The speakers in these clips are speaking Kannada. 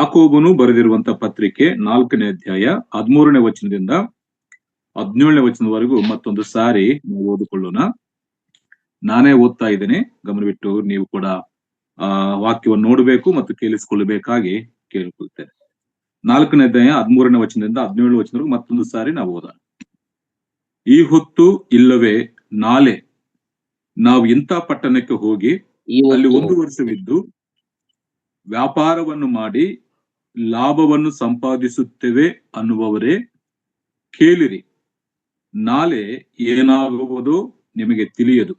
ಯಾಕೋಬನು ಬರೆದಿರುವಂತ ಪತ್ರಿಕೆ 4ನೇ ಅಧ್ಯಾಯ 13ನೇ ವಚನದಿಂದ 17ನೇ ವಚನದವರೆಗೂ ಮತ್ತೊಂದು ಸಾರಿ ನಾವು ಓದಿಕೊಳ್ಳೋಣ. ನಾನೇ ಓದ್ತಾ ಇದ್ದೇನೆ, ಗಮನವಿಟ್ಟು ನೀವು ಕೂಡ ವಾಕ್ಯವನ್ನು ನೋಡಬೇಕು ಮತ್ತು ಕೇಳಿಸಿಕೊಳ್ಳಬೇಕಾಗಿ ಕೇಳಿಕೊಳ್ತೇನೆ. 4ನೇ ಅಧ್ಯಾಯ 13ನೇ ವಚನದಿಂದ 17ನೇ ವಚನವರೆಗೂ ಮತ್ತೊಂದು ಸಾರಿ ನಾವು ಓದೋಣ. ಈ ಹೊತ್ತು ಇಲ್ಲವೇ ನಾಳೆ ನಾವು ಇಂಥ ಪಟ್ಟಣಕ್ಕೆ ಹೋಗಿ ಅಲ್ಲಿ 1 ವರ್ಷವಿದ್ದು ವ್ಯಾಪಾರವನ್ನು ಮಾಡಿ ಲಾಭವನ್ನು ಸಂಪಾದಿಸುತ್ತೇವೆ ಅನ್ನುವವರೇ ಕೇಳಿರಿ. ನಾಳೆ ಏನಾಗುವುದೋ ನಿಮಗೆ ತಿಳಿಯದು.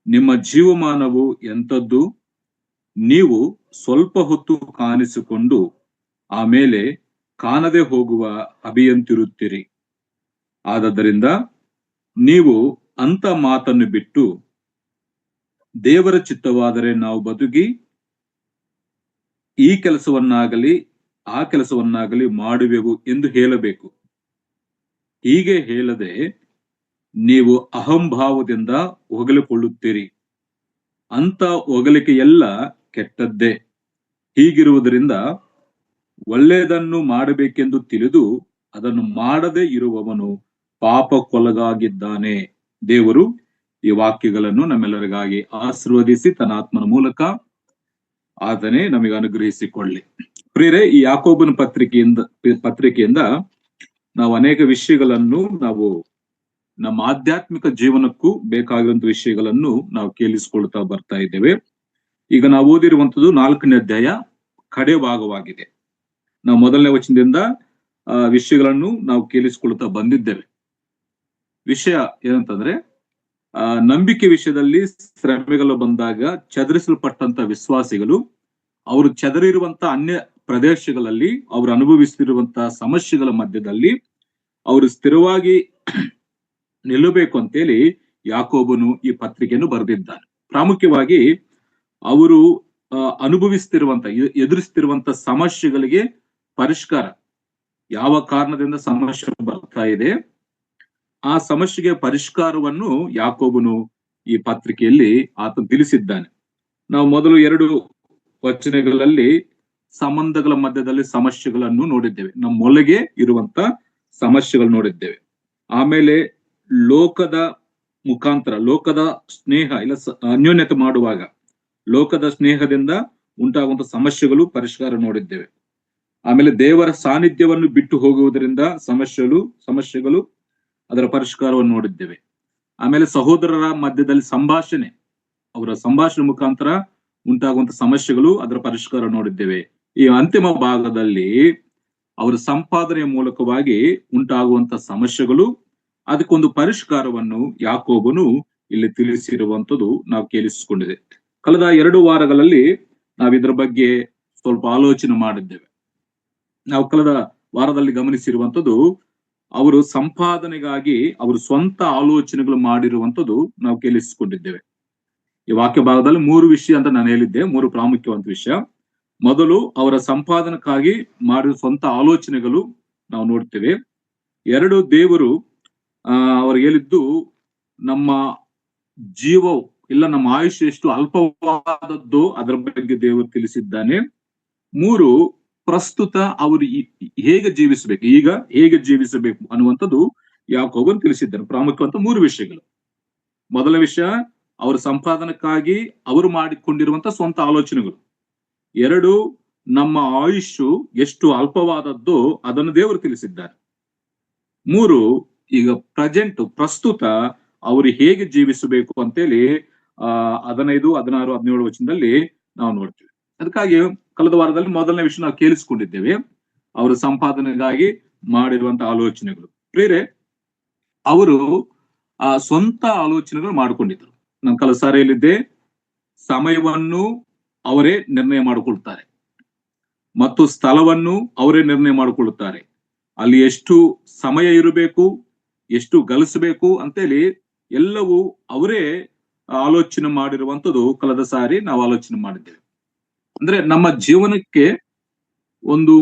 ನಿಮ್ಮ ಜೀವಮಾನವು ಎಂಥದ್ದು? ನೀವು ಸ್ವಲ್ಪ ಹೊತ್ತು ಕಾಣಿಸಿಕೊಂಡು ಆಮೇಲೆ ಕಾಣದೆ ಹೋಗುವ ಅಭಿಯಂತಿರುತ್ತೀರಿ. ಆದ್ದರಿಂದ ನೀವು ಅಂತ ಮಾತನ್ನು ಬಿಟ್ಟು ದೇವರ ಚಿತ್ತವಾದರೆ ನಾವು ಬದುಕಿ ಈ ಕೆಲಸವನ್ನಾಗಲಿ ಆ ಕೆಲಸವನ್ನಾಗಲಿ ಮಾಡುವೆವು ಎಂದು ಹೇಳಬೇಕು. ಹೀಗೆ ಹೇಳದೆ ನೀವು ಅಹಂಭಾವದಿಂದ ಹೊಗಳಿಕೊಳ್ಳುತ್ತೀರಿ. ಅಂತ ಹೊಗಳಿಕೆಯೆಲ್ಲ ಕೆಟ್ಟದ್ದೇ. ಹೀಗಿರುವುದರಿಂದ ಒಳ್ಳೆಯದನ್ನು ಮಾಡಬೇಕೆಂದು ತಿಳಿದು ಅದನ್ನು ಮಾಡದೇ ಇರುವವನು ಪಾಪಕ್ಕೊಳಗಾಗಿದ್ದಾನೆ. ದೇವರು ಈ ವಾಕ್ಯಗಳನ್ನು ನಮ್ಮೆಲ್ಲರಿಗಾಗಿ ಆಶೀರ್ವದಿಸಿ ತನ್ನ ಆತ್ಮನ ಮೂಲಕ ಆತನೇ ನಮಗೆ ಅನುಗ್ರಹಿಸಿಕೊಳ್ಳಿ. ಪ್ರಿಯರೇ, ಈ ಯಾಕೋಬನ ಪತ್ರಿಕೆಯಿಂದ ನಾವು ಅನೇಕ ವಿಷಯಗಳನ್ನು ನಾವು ನಮ್ಮ ಆಧ್ಯಾತ್ಮಿಕ ಜೀವನಕ್ಕೂ ಬೇಕಾಗಿರುವಂತ ವಿಷಯಗಳನ್ನು ನಾವು ಕೇಳಿಸಿಕೊಳ್ತಾ ಬರ್ತಾ ಇದ್ದೇವೆ. ಈಗ ನಾವು ಓದಿರುವಂತದ್ದು 4ನೇ ಅಧ್ಯಾಯ ಕಡೆ ಭಾಗವಾಗಿದೆ. ನಾವು 1ನೇ ವಚನದಿಂದ ವಿಷಯಗಳನ್ನು ನಾವು ಕೇಳಿಸಿಕೊಳ್ತಾ ಬಂದಿದ್ದೇವೆ. ವಿಷಯ ಏನಂತಂದ್ರೆ, ನಂಬಿಕೆ ವಿಷಯದಲ್ಲಿ ಶ್ರಮೆಗಳು ಬಂದಾಗ ಚದರಿಸಲ್ಪಟ್ಟಂತ ವಿಶ್ವಾಸಿಗಳು ಅವರು ಚದರಿರುವಂತ ಅನ್ಯ ಪ್ರದೇಶಗಳಲ್ಲಿ ಅವರು ಅನುಭವಿಸುತ್ತಿರುವಂತಹ ಸಮಸ್ಯೆಗಳ ಮಧ್ಯದಲ್ಲಿ ಅವರು ಸ್ಥಿರವಾಗಿ ನಿಲ್ಲಬೇಕು ಅಂತೇಳಿ ಯಾಕೋಬನು ಈ ಪತ್ರಿಕೆಯನ್ನು ಬರೆದಿದ್ದಾನೆ. ಪ್ರಾಮುಖ್ಯವಾಗಿ ಅವರು ಎದುರಿಸ್ತಿರುವಂತ ಸಮಸ್ಯೆಗಳಿಗೆ ಪರಿಷ್ಕಾರ, ಯಾವ ಕಾರಣದಿಂದ ಸಮಸ್ಯೆ ಬರ್ತಾ ಇದೆ ಆ ಸಮಸ್ಯೆಗೆ ಪರಿಷ್ಕಾರವನ್ನು ಯಾಕೋಬನು ಈ ಪತ್ರಿಕೆಯಲ್ಲಿ ಆತ ತಿಳಿಸಿದ್ದಾನೆ. ನಾವು ಮೊದಲು 2 ವಚನಗಳಲ್ಲಿ ಸಂಬಂಧಗಳ ಮಧ್ಯದಲ್ಲಿ ಸಮಸ್ಯೆಗಳನ್ನು ನೋಡಿದ್ದೇವೆ, ನಮ್ಮೊಳಗೆ ಇರುವಂತ ಸಮಸ್ಯೆಗಳು ನೋಡಿದ್ದೇವೆ. ಆಮೇಲೆ ಲೋಕದ ಮುಖಾಂತರ ಲೋಕದ ಸ್ನೇಹ ಇಲ್ಲ ಅನ್ಯೋನ್ಯತೆ ಮಾಡುವಾಗ ಲೋಕದ ಸ್ನೇಹದಿಂದ ಉಂಟಾಗುವಂತ ಸಮಸ್ಯೆಗಳು ಪರಿಷ್ಕಾರ ನೋಡಿದ್ದೇವೆ. ಆಮೇಲೆ ದೇವರ ಸಾನ್ನಿಧ್ಯವನ್ನು ಬಿಟ್ಟು ಹೋಗುವುದರಿಂದ ಸಮಸ್ಯೆಗಳು ಅದರ ಪರಿಷ್ಕಾರವನ್ನು ನೋಡಿದ್ದೇವೆ. ಆಮೇಲೆ ಸಹೋದರರ ಮಧ್ಯದಲ್ಲಿ ಅವರ ಸಂಭಾಷಣೆ ಮುಖಾಂತರ ಉಂಟಾಗುವಂತ ಸಮಸ್ಯೆಗಳು ಅದರ ಪರಿಷ್ಕಾರ ನೋಡಿದ್ದೇವೆ. ಈ ಅಂತಿಮ ಭಾಗದಲ್ಲಿ ಅವರ ಸಂಪಾದನೆಯ ಮೂಲಕವಾಗಿ ಉಂಟಾಗುವಂತ ಸಮಸ್ಯೆಗಳು, ಅದಕ್ಕೊಂದು ಪರಿಷ್ಕಾರವನ್ನು ಯಾಕೋಬನು ಇಲ್ಲಿ ತಿಳಿಸಿರುವಂತದ್ದು ನಾವು ಕೇಳಿಸಿಕೊಂಡಿದೆ. ಕಳೆದ 2 ವಾರಗಳಲ್ಲಿ ನಾವು ಇದರ ಬಗ್ಗೆ ಸ್ವಲ್ಪ ಆಲೋಚನೆ ಮಾಡಿದ್ದೇವೆ. ನಾವು ಕಳೆದ ವಾರದಲ್ಲಿ ಗಮನಿಸಿರುವಂತದ್ದು, ಅವರು ಸಂಪಾದನೆಗಾಗಿ ಅವರು ಸ್ವಂತ ಆಲೋಚನೆಗಳು ಮಾಡಿರುವಂತದ್ದು ನಾವು ಕೇಳಿಸಿಕೊಂಡಿದ್ದೇವೆ. ಈ ವಾಕ್ಯ ಭಾಗದಲ್ಲಿ 3 ವಿಷಯ ಅಂತ ನಾನು ಹೇಳಿದ್ದೆ, 3 ಪ್ರಾಮುಖ್ಯವಾದ ವಿಷಯ. ಮೊದಲು ಅವರ ಸಂಪಾದನಕ್ಕಾಗಿ ಮಾಡಿದ ಸ್ವಂತ ಆಲೋಚನೆಗಳು ನಾವು ನೋಡ್ತೇವೆ. 2, ದೇವರು ಅವ್ರು ಹೇಳಿದ್ದು ನಮ್ಮ ಜೀವವು ಇಲ್ಲ ನಮ್ಮ ಆಯುಷ್ಯ ಎಷ್ಟು ಅಲ್ಪವಾದದ್ದು ಅದರ ಬಗ್ಗೆ ದೇವರು ತಿಳಿಸಿದ್ದಾನೆ. 3, ಪ್ರಸ್ತುತ ಅವರು ಹೇಗೆ ಜೀವಿಸಬೇಕು, ಈಗ ಹೇಗೆ ಜೀವಿಸಬೇಕು ಅನ್ನುವಂಥದ್ದು ಯಾಕೋಬನು ತಿಳಿಸಿದ್ದಾನೆ. ಪ್ರಾಮುಖ್ಯವಂತ 3 ವಿಷಯಗಳು. ಮೊದಲ ವಿಷಯ, ಅವರ ಸಂಪಾದನಕ್ಕಾಗಿ ಅವರು ಮಾಡಿಕೊಂಡಿರುವಂತ ಸ್ವಂತ ಆಲೋಚನೆಗಳು. 2, ನಮ್ಮ ಆಯುಷ್ಯು ಎಷ್ಟು ಅಲ್ಪವಾದದ್ದು ಅದನ್ನು ದೇವರು ತಿಳಿಸಿದ್ದಾರೆ. 3, ಈಗ ಪ್ರಸ್ತುತ ಅವರು ಹೇಗೆ ಜೀವಿಸಬೇಕು ಅಂತೇಳಿ 15, 16, 17 ವಚನದಲ್ಲಿ ನಾವು ನೋಡ್ತೀವಿ. ಅದಕ್ಕಾಗಿ ಕಳೆದ ವಾರದಲ್ಲಿ ಮೊದಲನೇ ವಿಷಯ ನಾವು ಕೇಳಿಸಿಕೊಂಡಿದ್ದೇವೆ, ಅವರ ಸಂಪಾದನೆಗಾಗಿ ಮಾಡಿರುವಂತ ಆಲೋಚನೆಗಳು. ಪ್ರಿಯರೇ, ಅವರು ಸ್ವಂತ ಆಲೋಚನೆಗಳು ಮಾಡಿಕೊಂಡಿದ್ರು. ನಾನು ಕಳೆದ ಸಾರಿ ಹೇಳಿದ್ದೆ, ಸಮಯವನ್ನು ಅವರೇ ನಿರ್ಣಯ ಮಾಡಿಕೊಳ್ತಾರೆ ಮತ್ತು ಸ್ಥಳವನ್ನು ಅವರೇ ನಿರ್ಣಯ ಮಾಡಿಕೊಳ್ಳುತ್ತಾರೆ. ಅಲ್ಲಿ ಎಷ್ಟು ಸಮಯ ಇರಬೇಕು, ಎಷ್ಟು ಗಳಿಸಬೇಕು ಅಂತೇಳಿ ಎಲ್ಲವೂ ಅವರೇ ಆಲೋಚನೆ ಮಾಡಿರುವಂತದ್ದು ಕಳೆದ ಸಾರಿ ನಾವು ಆಲೋಚನೆ ಮಾಡಿದ್ದೇವೆ. ಅಂದ್ರೆ ನಮ್ಮ ಜೀವನಕ್ಕೆ ಒಂದು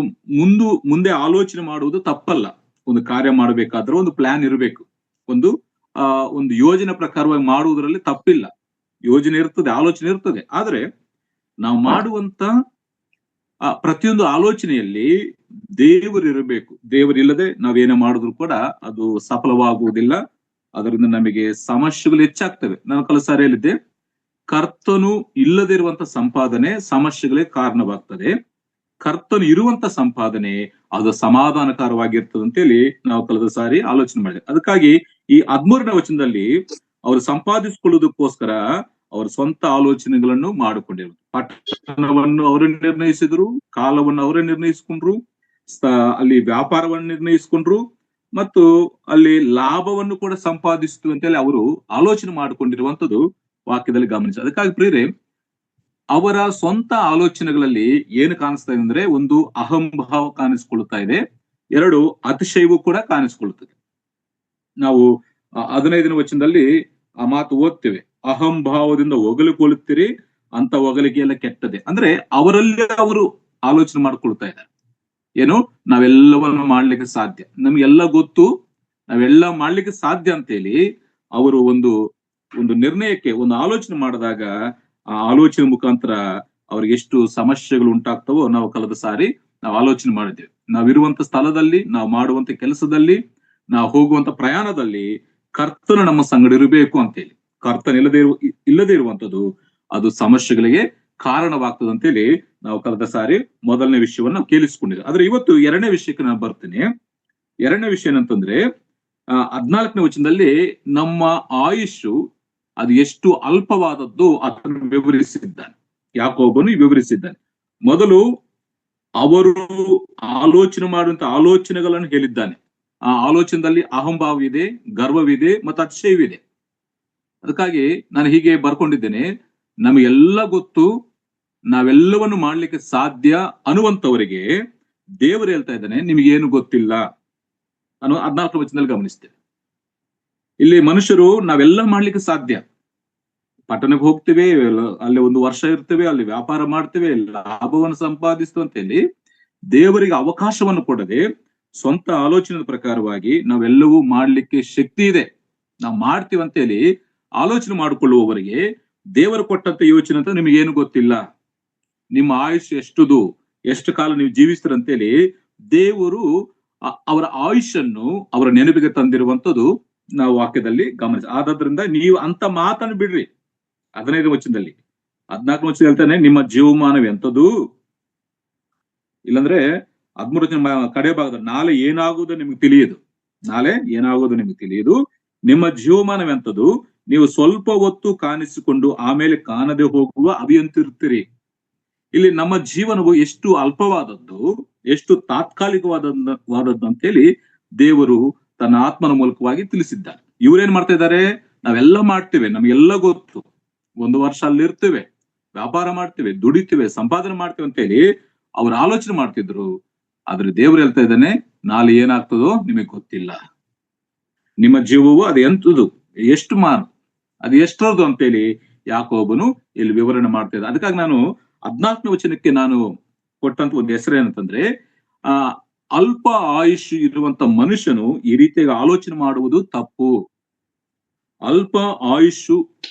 ಮುಂದೆ ಆಲೋಚನೆ ಮಾಡುವುದು ತಪ್ಪಲ್ಲ. ಒಂದು ಕಾರ್ಯ ಮಾಡಬೇಕಾದ್ರೆ ಒಂದು ಪ್ಲಾನ್ ಇರಬೇಕು, ಒಂದು ಯೋಜನೆ ಪ್ರಕಾರವಾಗಿ ಮಾಡುವುದರಲ್ಲಿ ತಪ್ಪಿಲ್ಲ. ಯೋಜನೆ ಇರ್ತದೆ, ಆಲೋಚನೆ ಇರ್ತದೆ. ಆದ್ರೆ ನಾವು ಮಾಡುವಂತ ಆ ಪ್ರತಿಯೊಂದು ಆಲೋಚನೆಯಲ್ಲಿ ದೇವರಿರಬೇಕು. ದೇವರಿಲ್ಲದೆ ನಾವೇನೇ ಮಾಡಿದ್ರು ಕೂಡ ಅದು ಸಫಲವಾಗುವುದಿಲ್ಲ. ಅದರಿಂದ ನಮಗೆ ಸಮಸ್ಯೆಗಳು ಹೆಚ್ಚಾಗ್ತವೆ. ನಾನು ಕೆಲವು ಸಾರಿ ಹೇಳಿದ್ದೆ, ಕರ್ತನು ಇಲ್ಲದೆ ಇರುವಂತ ಸಂಪಾದನೆ ಸಮಸ್ಯೆಗಳಿಗೆ ಕಾರಣವಾಗ್ತದೆ. ಕರ್ತನು ಇರುವಂತ ಸಂಪಾದನೆ ಅದು ಸಮಾಧಾನಕರವಾಗಿರ್ತದೆ ಅಂತೇಳಿ ನಾವು ಕಳೆದ ಸಾರಿ ಆಲೋಚನೆ ಮಾಡಿದೆ. ಅದಕ್ಕಾಗಿ ಈ 13ನೇ ವಚನದಲ್ಲಿ ಅವರು ಸಂಪಾದಿಸಿಕೊಳ್ಳುವುದಕ್ಕೋಸ್ಕರ ಅವರ ಸ್ವಂತ ಆಲೋಚನೆಗಳನ್ನು ಮಾಡಿಕೊಂಡಿರು. ಪಟ್ಟಣವನ್ನು ಅವರೇ ನಿರ್ಣಯಿಸಿದ್ರು, ಕಾಲವನ್ನು ಅವರೇ ನಿರ್ಣಯಿಸಿಕೊಂಡ್ರು, ಅಲ್ಲಿ ವ್ಯಾಪಾರವನ್ನು ನಿರ್ಣಯಿಸಿಕೊಂಡ್ರು, ಮತ್ತು ಅಲ್ಲಿ ಲಾಭವನ್ನು ಕೂಡ ಸಂಪಾದಿಸಿತು ಅಂತೇಳಿ ಅವರು ಆಲೋಚನೆ ಮಾಡಿಕೊಂಡಿರುವಂತದ್ದು ವಾಕ್ಯದಲ್ಲಿ ಗಮನಿಸಿ. ಅದಕ್ಕಾಗಿ ಪ್ರಿಯರೇ, ಅವರ ಸ್ವಂತ ಆಲೋಚನೆಗಳಲ್ಲಿ ಏನು ಕಾಣಿಸ್ತಾ ಇದೆ ಅಂದ್ರೆ, ಒಂದು ಅಹಂಭಾವ ಕಾಣಿಸ್ಕೊಳ್ತಾ ಇದೆ, ಎರಡು ಅತಿಶಯವೂ ಕೂಡ ಕಾಣಿಸ್ಕೊಳ್ತದೆ. ನಾವು 15ನೇ ವಚನದಲ್ಲಿ ಆ ಮಾತು ಓದ್ತೇವೆ, ಅಹಂಭಾವದಿಂದ ಹೊಗಳಿಕೊಳ್ಳುತ್ತೀರಿ, ಅಂತ ಹೊಗಳಿಕೆ ಎಲ್ಲ ಕೆಟ್ಟದೆ. ಅಂದ್ರೆ ಅವರಲ್ಲಿ ಅವರು ಆಲೋಚನೆ ಮಾಡ್ಕೊಳ್ತಾ ಇದ್ದಾರೆ, ಏನು ನಾವೆಲ್ಲವನ್ನು ಮಾಡ್ಲಿಕ್ಕೆ ಸಾಧ್ಯ, ನಮ್ಗೆಲ್ಲ ಗೊತ್ತು, ನಾವೆಲ್ಲ ಮಾಡ್ಲಿಕ್ಕೆ ಸಾಧ್ಯ ಅಂತೇಳಿ ಅವರು ಒಂದು ನಿರ್ಣಯಕ್ಕೆ, ಒಂದು ಆಲೋಚನೆ ಮಾಡಿದಾಗ ಆ ಆಲೋಚನೆ ಮುಖಾಂತರ ಅವ್ರಿಗೆ ಎಷ್ಟು ಸಮಸ್ಯೆಗಳು ಉಂಟಾಗ್ತವೋ ನಾವು ಕಳೆದ ಸಾರಿ ನಾವು ಆಲೋಚನೆ ಮಾಡಿದ್ದೇವೆ. ನಾವಿರುವಂತ ಸ್ಥಳದಲ್ಲಿ, ನಾವು ಮಾಡುವಂತ ಕೆಲಸದಲ್ಲಿ, ನಾವು ಹೋಗುವಂತ ಪ್ರಯಾಣದಲ್ಲಿ ಕರ್ತನ ನಮ್ಮ ಸಂಗಡ ಇರಬೇಕು ಅಂತೇಳಿ. ಕರ್ತನ ಇಲ್ಲದೆ ಇರುವಂತದ್ದು ಅದು ಸಮಸ್ಯೆಗಳಿಗೆ ಕಾರಣವಾಗ್ತದೆ ಅಂತೇಳಿ ನಾವು ಕಳೆದ ಸಾರಿ ಮೊದಲನೇ ವಿಷಯವನ್ನ ಕೇಳಿಸ್ಕೊಂಡಿದ್ದೇವೆ. ಆದ್ರೆ ಇವತ್ತು ಎರಡನೇ ವಿಷಯಕ್ಕೆ ನಾನು ಬರ್ತೀನಿ. ಎರಡನೇ ವಿಷಯ ಏನಂತಂದ್ರೆ, 14ನೇ ವಚನದಲ್ಲಿ ನಮ್ಮ ಆಯುಷು ಅದು ಎಷ್ಟು ಅಲ್ಪವಾದದ್ದು ಅದನ್ನು ವಿವರಿಸಿದ್ದಾನೆ, ಯಾಕೋಬನು ವಿವರಿಸಿದ್ದಾನೆ. ಮೊದಲು ಅವರು ಆಲೋಚನೆ ಮಾಡುವಂತ ಆಲೋಚನೆಗಳನ್ನು ಹೇಳಿದ್ದಾನೆ. ಆ ಆಲೋಚನೆಯಲ್ಲಿ ಅಹಂಭಾವ ಇದೆ, ಗರ್ವವಿದೆ, ಮತ್ತು ಅತಿಶಯವಿದೆ. ಅದಕ್ಕಾಗಿ ನಾನು ಹೀಗೆ ಬರ್ಕೊಂಡಿದ್ದೇನೆ, ನಮಗೆಲ್ಲ ಗೊತ್ತು, ನಾವೆಲ್ಲವನ್ನು ಮಾಡ್ಲಿಕ್ಕೆ ಸಾಧ್ಯ ಅನ್ನುವಂಥವರಿಗೆ ದೇವರು ಹೇಳ್ತಾ ಇದ್ದಾನೆ, ನಿಮಗೇನು ಗೊತ್ತಿಲ್ಲ ಅನ್ನೋ 14ನೇ ವಚನದಲ್ಲಿ ಗಮನಿಸ್ತೇವೆ. ಇಲ್ಲಿ ಮನುಷ್ಯರು ನಾವೆಲ್ಲ ಮಾಡ್ಲಿಕ್ಕೆ ಸಾಧ್ಯ, ಪಟ್ಟಣಕ್ಕೆ ಹೋಗ್ತೇವೆ, ಅಲ್ಲಿ ಒಂದು ವರ್ಷ ಇರ್ತೇವೆ, ಅಲ್ಲಿ ವ್ಯಾಪಾರ ಮಾಡ್ತೇವೆ, ಲಾಭವನ್ನು ಸಂಪಾದಿಸ್ತೇವೆ ಅಂತೇಳಿ ದೇವರಿಗೆ ಅವಕಾಶವನ್ನು ಕೊಡದೆ ಸ್ವಂತ ಆಲೋಚನೆ ಪ್ರಕಾರವಾಗಿ ನಾವೆಲ್ಲವೂ ಮಾಡ್ಲಿಕ್ಕೆ ಶಕ್ತಿ ಇದೆ, ನಾವು ಮಾಡ್ತೀವಿ ಅಂತೇಳಿ ಆಲೋಚನೆ ಮಾಡಿಕೊಳ್ಳುವವರಿಗೆ ದೇವರು ಕೊಟ್ಟಂತ ಯೋಚನೆ ಅಂತ ನಿಮಗೇನು ಗೊತ್ತಿಲ್ಲ, ನಿಮ್ಮ ಆಯುಷ್ ಎಷ್ಟುದು, ಎಷ್ಟು ಕಾಲ ನೀವು ಜೀವಿಸ್ತೀರಂತೇಳಿ ದೇವರು ಅವರ ಆಯುಷನ್ನು ಅವರ ನೆನಪಿಗೆ ತಂದಿರುವಂತದ್ದು ನಾವು ವಾಕ್ಯದಲ್ಲಿ ಗಮನಿಸಿ. ಆದ್ರಿಂದ ನೀವು ಅಂತ ಮಾತನ್ನು ಬಿಡ್ರಿ. 15ನೇ ವಚನದಲ್ಲಿ, 14ನೇ ವಚನ ಹೇಳ್ತಾನೆ, ನಿಮ್ಮ ಜೀವಮಾನವ ಎಂಥದ್ದು, ಇಲ್ಲಾಂದ್ರೆ 13ನೇ ವಚನ ಕಡೆ ಭಾಗದಲ್ಲಿ, ನಾಳೆ ಏನಾಗುವುದು ನಿಮ್ಗೆ ತಿಳಿಯದು, ನಾಳೆ ಏನಾಗುವುದು ನಿಮ್ಗೆ ತಿಳಿಯದು, ನಿಮ್ಮ ಜೀವಮಾನವೆಂಥದ್ದು, ನೀವು ಸ್ವಲ್ಪ ಹೊತ್ತು ಕಾಣಿಸಿಕೊಂಡು ಆಮೇಲೆ ಕಾಣದೆ ಹೋಗುವ ಅವಿಯಂತಿರ್ತೀರಿ. ಇಲ್ಲಿ ನಮ್ಮ ಜೀವನವು ಎಷ್ಟು ಅಲ್ಪವಾದದ್ದು, ಎಷ್ಟು ತಾತ್ಕಾಲಿಕವಾದದ್ದು ಅಂತೇಳಿ ದೇವರು ತನ್ನ ಆತ್ಮನ ಮೂಲಕವಾಗಿ ತಿಳಿಸಿದ್ದಾರೆ. ಇವ್ರೇನ್ ಮಾಡ್ತಾ ಇದ್ದಾರೆ, ನಾವೆಲ್ಲ ಮಾಡ್ತೇವೆ, ನಮ್ಗೆಲ್ಲ ಗೊತ್ತು, ಒಂದು ವರ್ಷ ಅಲ್ಲಿ ಇರ್ತೇವೆ, ವ್ಯಾಪಾರ ಮಾಡ್ತೇವೆ, ದುಡಿತೇವೆ, ಸಂಪಾದನೆ ಮಾಡ್ತೇವೆ ಅಂತೇಳಿ ಅವ್ರು ಆಲೋಚನೆ ಮಾಡ್ತಿದ್ರು. ಆದ್ರೆ ದೇವ್ರು ಹೇಳ್ತಾ ಇದ್ದಾನೆ, ನಾಳೆ ಏನಾಗ್ತದೋ ನಿಮಗೆ ಗೊತ್ತಿಲ್ಲ, ನಿಮ್ಮ ಜೀವವು ಅದು ಎಂತದು, ಎಷ್ಟು ಮಾನ, ಅದು ಎಷ್ಟರದು ಅಂತೇಳಿ ಯಾಕೋಬನು ಇಲ್ಲಿ ವಿವರಣೆ ಮಾಡ್ತಾ ಇದ್ದ. ಅದಕ್ಕಾಗಿ ನಾನು 14ನೇ ವಚನಕ್ಕೆ ನಾನು ಕೊಟ್ಟಂತ ಒಂದು ಹೆಸರು ಏನಂತಂದ್ರೆ, ಅಲ್ಪ ಆಯುಷ್ ಇರುವಂತ ಮನುಷ್ಯನು ಈ ರೀತಿಯಾಗಿ ಆಲೋಚನೆ ಮಾಡುವುದು ತಪ್ಪು. ಅಲ್ಪ ಆಯುಷು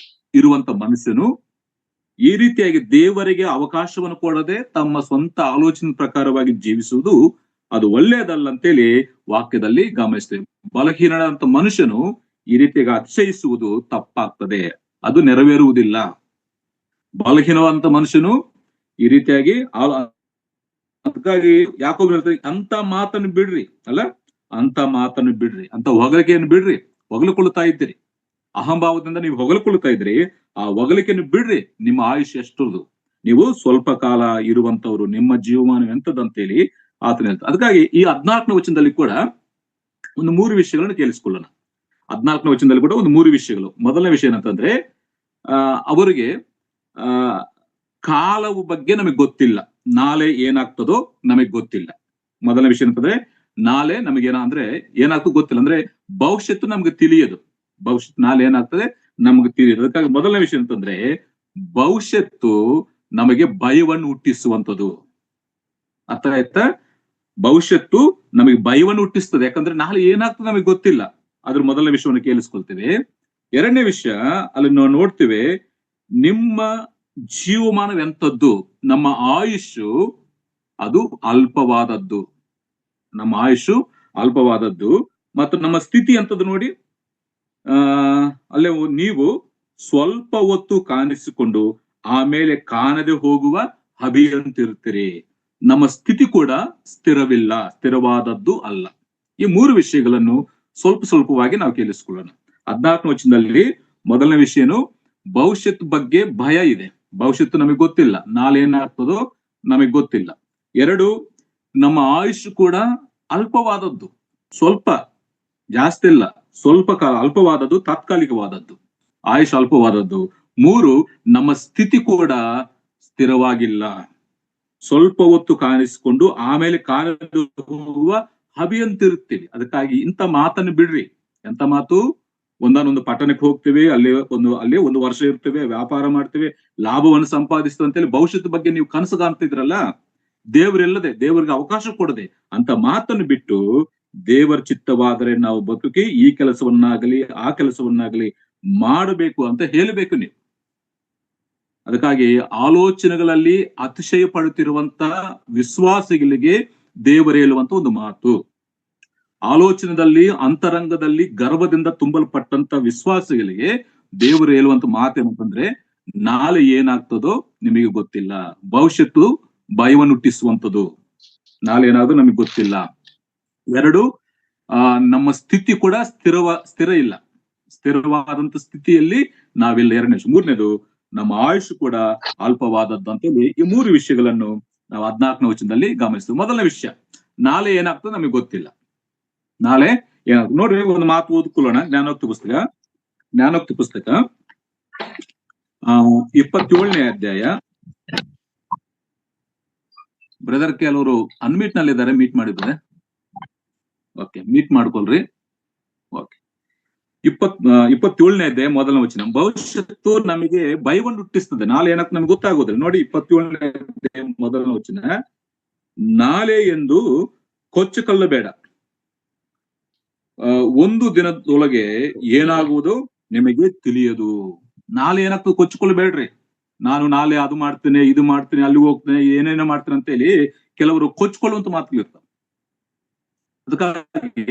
ಇರುವಂತ ಮನುಷ್ಯನು ಈ ರೀತಿಯಾಗಿ ದೇವರಿಗೆ ಅವಕಾಶವನ್ನು ಕೊಡದೆ ತಮ್ಮ ಸ್ವಂತ ಆಲೋಚನೆ ಪ್ರಕಾರವಾಗಿ ಜೀವಿಸುವುದು ಅದು ಒಳ್ಳೆಯದಲ್ಲ ಅಂತೇಳಿ ವಾಕ್ಯದಲ್ಲಿ ಗಮನಿಸ್ತೇವೆ. ಬಲಹೀನಂತ ಮನುಷ್ಯನು ಈ ರೀತಿಯಾಗಿ ಅತಿಶಯಿಸುವುದು ತಪ್ಪಾಗ್ತದೆ, ಅದು ನೆರವೇರುವುದಿಲ್ಲ. ಬಲಹೀನವಂತ ಮನುಷ್ಯನು ಈ ರೀತಿಯಾಗಿ ಅದಕ್ಕಾಗಿ ಯಾಕೋಬ ಹೇಳ್ತಾರೆ, ಅಂತ ಮಾತನ್ನು ಬಿಡ್ರಿ, ಅಲ್ಲ ಅಂತ ಮಾತನ್ನು ಬಿಡ್ರಿ, ಅಂತ ಹೊಗಳಿಕೆಯನ್ನು ಬಿಡ್ರಿ. ಹೊಗಳಿಕೊಳ್ಳುತ್ತಾ ಇದ್ದೀರಿ, ಅಹಂಭಾವದಿಂದ ನೀವು ಹೊಗಳಿಕೊಳ್ಳುತ್ತಾ ಇದ್ರಿ, ಆ ಹೊಗಳಿಕೆಯನ್ನು ಬಿಡ್ರಿ. ನಿಮ್ಮ ಆಯುಷ್ ಎಷ್ಟುದು, ನೀವು ಸ್ವಲ್ಪ ಕಾಲ ಇರುವಂತವ್ರು, ನಿಮ್ಮ ಜೀವಮಾನ ಎಂತದಂತೇಳಿ ಆತನ ಹೇಳ್ತಾರೆ. ಅದಕ್ಕಾಗಿ ಈ 14ನೇ ವಚನದಲ್ಲಿ ಕೂಡ ಒಂದು 3 ವಿಷಯಗಳನ್ನು ಕೇಳಿಸ್ಕೊಳ್ಳೋಣ. 14ನೇ ವಚನದಲ್ಲಿ ಕೂಡ ಒಂದು 3 ವಿಷಯಗಳು. ಮೊದಲನೇ ವಿಷಯ ಏನಂತಂದ್ರೆ, ಅವರಿಗೆ ಕಾಲವು ಬಗ್ಗೆ ನಮಗೆ ಗೊತ್ತಿಲ್ಲ, ನಾಳೆ ಏನಾಗ್ತದೋ ನಮಗೆ ಗೊತ್ತಿಲ್ಲ. ಮೊದಲನೇ ವಿಷಯ ಅಂತಂದ್ರೆ, ನಾಳೆ ನಮಗೇನ ಅಂದ್ರೆ ಏನಾಗ್ತದೆ ಗೊತ್ತಿಲ್ಲ, ಅಂದ್ರೆ ಭವಿಷ್ಯತ್ತು ನಮ್ಗೆ ತಿಳಿಯದು, ಭವಿಷ್ಯತ್ ನಾಳೆ ಏನಾಗ್ತದೆ ನಮ್ಗೆ ತಿಳಿಯದು. ಅದಕ್ಕಾಗಿ ಮೊದಲನೇ ವಿಷಯ ಅಂತಂದ್ರೆ, ಭವಿಷ್ಯತ್ತು ನಮಗೆ ಭಯವನ್ನು ಹುಟ್ಟಿಸುವಂಥದ್ದು. ಅರ್ಥ ಆಯ್ತಾ? ಭವಿಷ್ಯತ್ತು ನಮಗೆ ಭಯವನ್ನು ಹುಟ್ಟಿಸ್ತದೆ, ಯಾಕಂದ್ರೆ ನಾಳೆ ಏನಾಗ್ತದೆ ನಮಗೆ ಗೊತ್ತಿಲ್ಲ. ಅದ್ರ ಮೊದಲನೇ ವಿಷಯವನ್ನು ಕೇಳಿಸ್ಕೊಳ್ತೇವೆ. ಎರಡನೇ ವಿಷಯ ಅಲ್ಲಿ ನಾವು ನೋಡ್ತೇವೆ, ನಿಮ್ಮ ಜೀವಮಾನವೆಂಥದ್ದು, ನಮ್ಮ ಆಯುಷು ಅದು ಅಲ್ಪವಾದದ್ದು. ನಮ್ಮ ಆಯುಷು ಅಲ್ಪವಾದದ್ದು. ಮತ್ತು ನಮ್ಮ ಸ್ಥಿತಿ ಅಂತದ್ದು ನೋಡಿ, ಅಲ್ಲೇ ನೀವು ಸ್ವಲ್ಪ ಹೊತ್ತು ಕಾಣಿಸಿಕೊಂಡು ಆಮೇಲೆ ಕಾಣದೆ ಹೋಗುವ ಹಬಿಯಂತಿರ್ತೀರಿ. ನಮ್ಮ ಸ್ಥಿತಿ ಕೂಡ ಸ್ಥಿರವಿಲ್ಲ, ಸ್ಥಿರವಾದದ್ದು ಅಲ್ಲ. ಈ 3 ವಿಷಯಗಳನ್ನು ಸ್ವಲ್ಪವಾಗಿ ನಾವು ಕೇಳಿಸ್ಕೊಳ್ಳೋಣ. 14ನೇ ವಚನದಲ್ಲಿ ಮೊದಲನೇ ವಿಷಯನು ಭವಿಷ್ಯತ್ ಬಗ್ಗೆ ಭಯ ಇದೆ. ಭವಿಷ್ಯತ್ತು ನಮಗೆ ಗೊತ್ತಿಲ್ಲ, ನಾಳೆ ಏನಾಗ್ತದೋ ನಮಗೆ ಗೊತ್ತಿಲ್ಲ. 2, ನಮ್ಮ ಆಯುಷ್ ಕೂಡ ಅಲ್ಪವಾದದ್ದು, ಸ್ವಲ್ಪ, ಜಾಸ್ತಿ ಇಲ್ಲ, ಸ್ವಲ್ಪ ಕಾಲ, ಅಲ್ಪವಾದದ್ದು, ತಾತ್ಕಾಲಿಕವಾದದ್ದು, ಆಯುಷ್ ಅಲ್ಪವಾದದ್ದು. 3, ನಮ್ಮ ಸ್ಥಿತಿ ಕೂಡ ಸ್ಥಿರವಾಗಿಲ್ಲ. ಸ್ವಲ್ಪ ಹೊತ್ತು ಕಾಣಿಸಿಕೊಂಡು ಆಮೇಲೆ ಕಾಣದೆ ಹೋಗುವ ಹಬಿಯಂತಿರುತ್ತೀವಿ. ಅದಕ್ಕಾಗಿ ಇಂಥ ಮಾತನ್ನು ಬಿಡ್ರಿ. ಎಂತ ಮಾತು? ಒಂದಾನೊಂದು ಪಟ್ಟಣಕ್ಕೆ ಹೋಗ್ತೇವೆ, ಅಲ್ಲೇ ಒಂದು ವರ್ಷ ಇರ್ತೇವೆ, ವ್ಯಾಪಾರ ಮಾಡ್ತೇವೆ, ಲಾಭವನ್ನು ಸಂಪಾದಿಸ್ತೇವೆ ಅಂತೇಳಿ ಭವಿಷ್ಯದ ಬಗ್ಗೆ ನೀವು ಕನಸು ಕಾಣ್ತಿದ್ರಲ್ಲ, ದೇವರಿಲ್ಲದೆ, ದೇವರಿಗೆ ಅವಕಾಶ ಕೊಡದೆ ಅಂತ ಮಾತನ್ನು ಬಿಟ್ಟು, ದೇವರ ಚಿತ್ತವಾದರೆ ನಾವು ಬದುಕಿ ಈ ಕೆಲಸವನ್ನಾಗಲಿ ಆ ಕೆಲಸವನ್ನಾಗಲಿ ಮಾಡಬೇಕು ಅಂತ ಹೇಳಬೇಕು ನೀವು. ಅದಕ್ಕಾಗಿ ಆಲೋಚನೆಗಳಲ್ಲಿ ಅತಿಶಯ ಪಡುತ್ತಿರುವಂತ ವಿಶ್ವಾಸಿಗಳಿಗೆ ದೇವರು ಹೇಳುವಂತ ಒಂದು ಮಾತು, ಆಲೋಚನೆಯಲ್ಲಿ ಅಂತರಂಗದಲ್ಲಿ ಗರ್ವದಿಂದ ತುಂಬಲ್ಪಟ್ಟಂತ ವಿಶ್ವಾಸಿಗಳಿಗೆ ದೇವರು ಹೇಳುವಂತ ಮಾತೇನಂತಂದ್ರೆ, ನಾಳೆ ಏನಾಗ್ತದೋ ನಿಮಗೆ ಗೊತ್ತಿಲ್ಲ. ಭವಿಷ್ಯತ್ತು ಭಯವನ್ನು ಹುಟ್ಟಿಸುವಂಥದ್ದು, ನಾಳೆ ಏನಾದ್ರೂ ನಮಗೆ ಗೊತ್ತಿಲ್ಲ. 2, ನಮ್ಮ ಸ್ಥಿತಿ ಕೂಡ ಸ್ಥಿರ ಇಲ್ಲ, ಸ್ಥಿರವಾದಂತ ಸ್ಥಿತಿಯಲ್ಲಿ ನಾವಿಲ್ಲ. 2ನೇ. 3ನೇದು, ನಮ್ಮ ಆಯುಷ್ ಕೂಡ ಅಲ್ಪವಾದದ್ದು ಅಂತೇಳಿ ಈ 3 ವಿಷಯಗಳನ್ನು ನಾವು 14ನೇ ವಚನದಲ್ಲಿ ಗಮನಿಸ್ತೇವೆ. ಮೊದಲನೇ ವಿಷಯ, ನಾಳೆ ಏನಾಗ್ತದೆ ನಮಗೆ ಗೊತ್ತಿಲ್ಲ. ನಾಳೆ ಏನಾಗ್ತದೆ ನೋಡ್ರಿ, ಒಂದು ಮಾತು ಓದ್ಕೊಳ್ಳೋಣ. ಜ್ಞಾನೋಕ್ತಿ ಪುಸ್ತಕ 27ನೇ ಅಧ್ಯಾಯ. ಬ್ರದರ್ ಕೆಲವರು ಅನ್ಮೀಟ್ ನಲ್ಲಿ ಇದ್ದಾರೆ, ಮೀಟ್ ಮಾಡಿದ್ರೆ ಓಕೆ, ಮೀಟ್ ಮಾಡ್ಕೊಳ್ರಿ. ಓಕೆ, 27ನೇ ಅಧ್ಯಾಯ ಮೊದಲನೇ ವಚನ. ಭವಿಷ್ಯತ್ತು ನಮಗೆ ಭಯವನ್ನು ಹುಟ್ಟಿಸ್ತದೆ, ನಾಳೆ ಏನಕ್ಕೆ ನಮ್ಗೆ ಗೊತ್ತಾಗೋದಿಲ್ಲ. ನೋಡಿ, 27ನೇ ಅಧ್ಯಾಯ ಮೊದಲನೇ ವಚನ, ನಾಳೆ ಎಂದು ಕೊಚ್ಚಿಕೊಳ್ಳಬೇಡ, ಒಂದು ದಿನದೊಳಗೆ ಏನಾಗುವುದು ನಿಮಗೆ ತಿಳಿಯದು. ನಾಳೆ ಏನಾಗ್ತದೆ ಕೊಚ್ಚಿಕೊಳ್ಳಬೇಡ್ರಿ. ನಾನು ನಾಳೆ ಅದು ಮಾಡ್ತೇನೆ, ಇದು ಮಾಡ್ತೇನೆ, ಅಲ್ಲಿ ಹೋಗ್ತೇನೆ, ಏನೇನೋ ಮಾಡ್ತೇನೆ ಅಂತ ಹೇಳಿ ಕೆಲವರು ಕೊಚ್ಚಿಕೊಳ್ಳುವಂತ ಮಾತುಗಳಿರ್ತಾವೆ. ಅದಕ್ಕಾಗಿ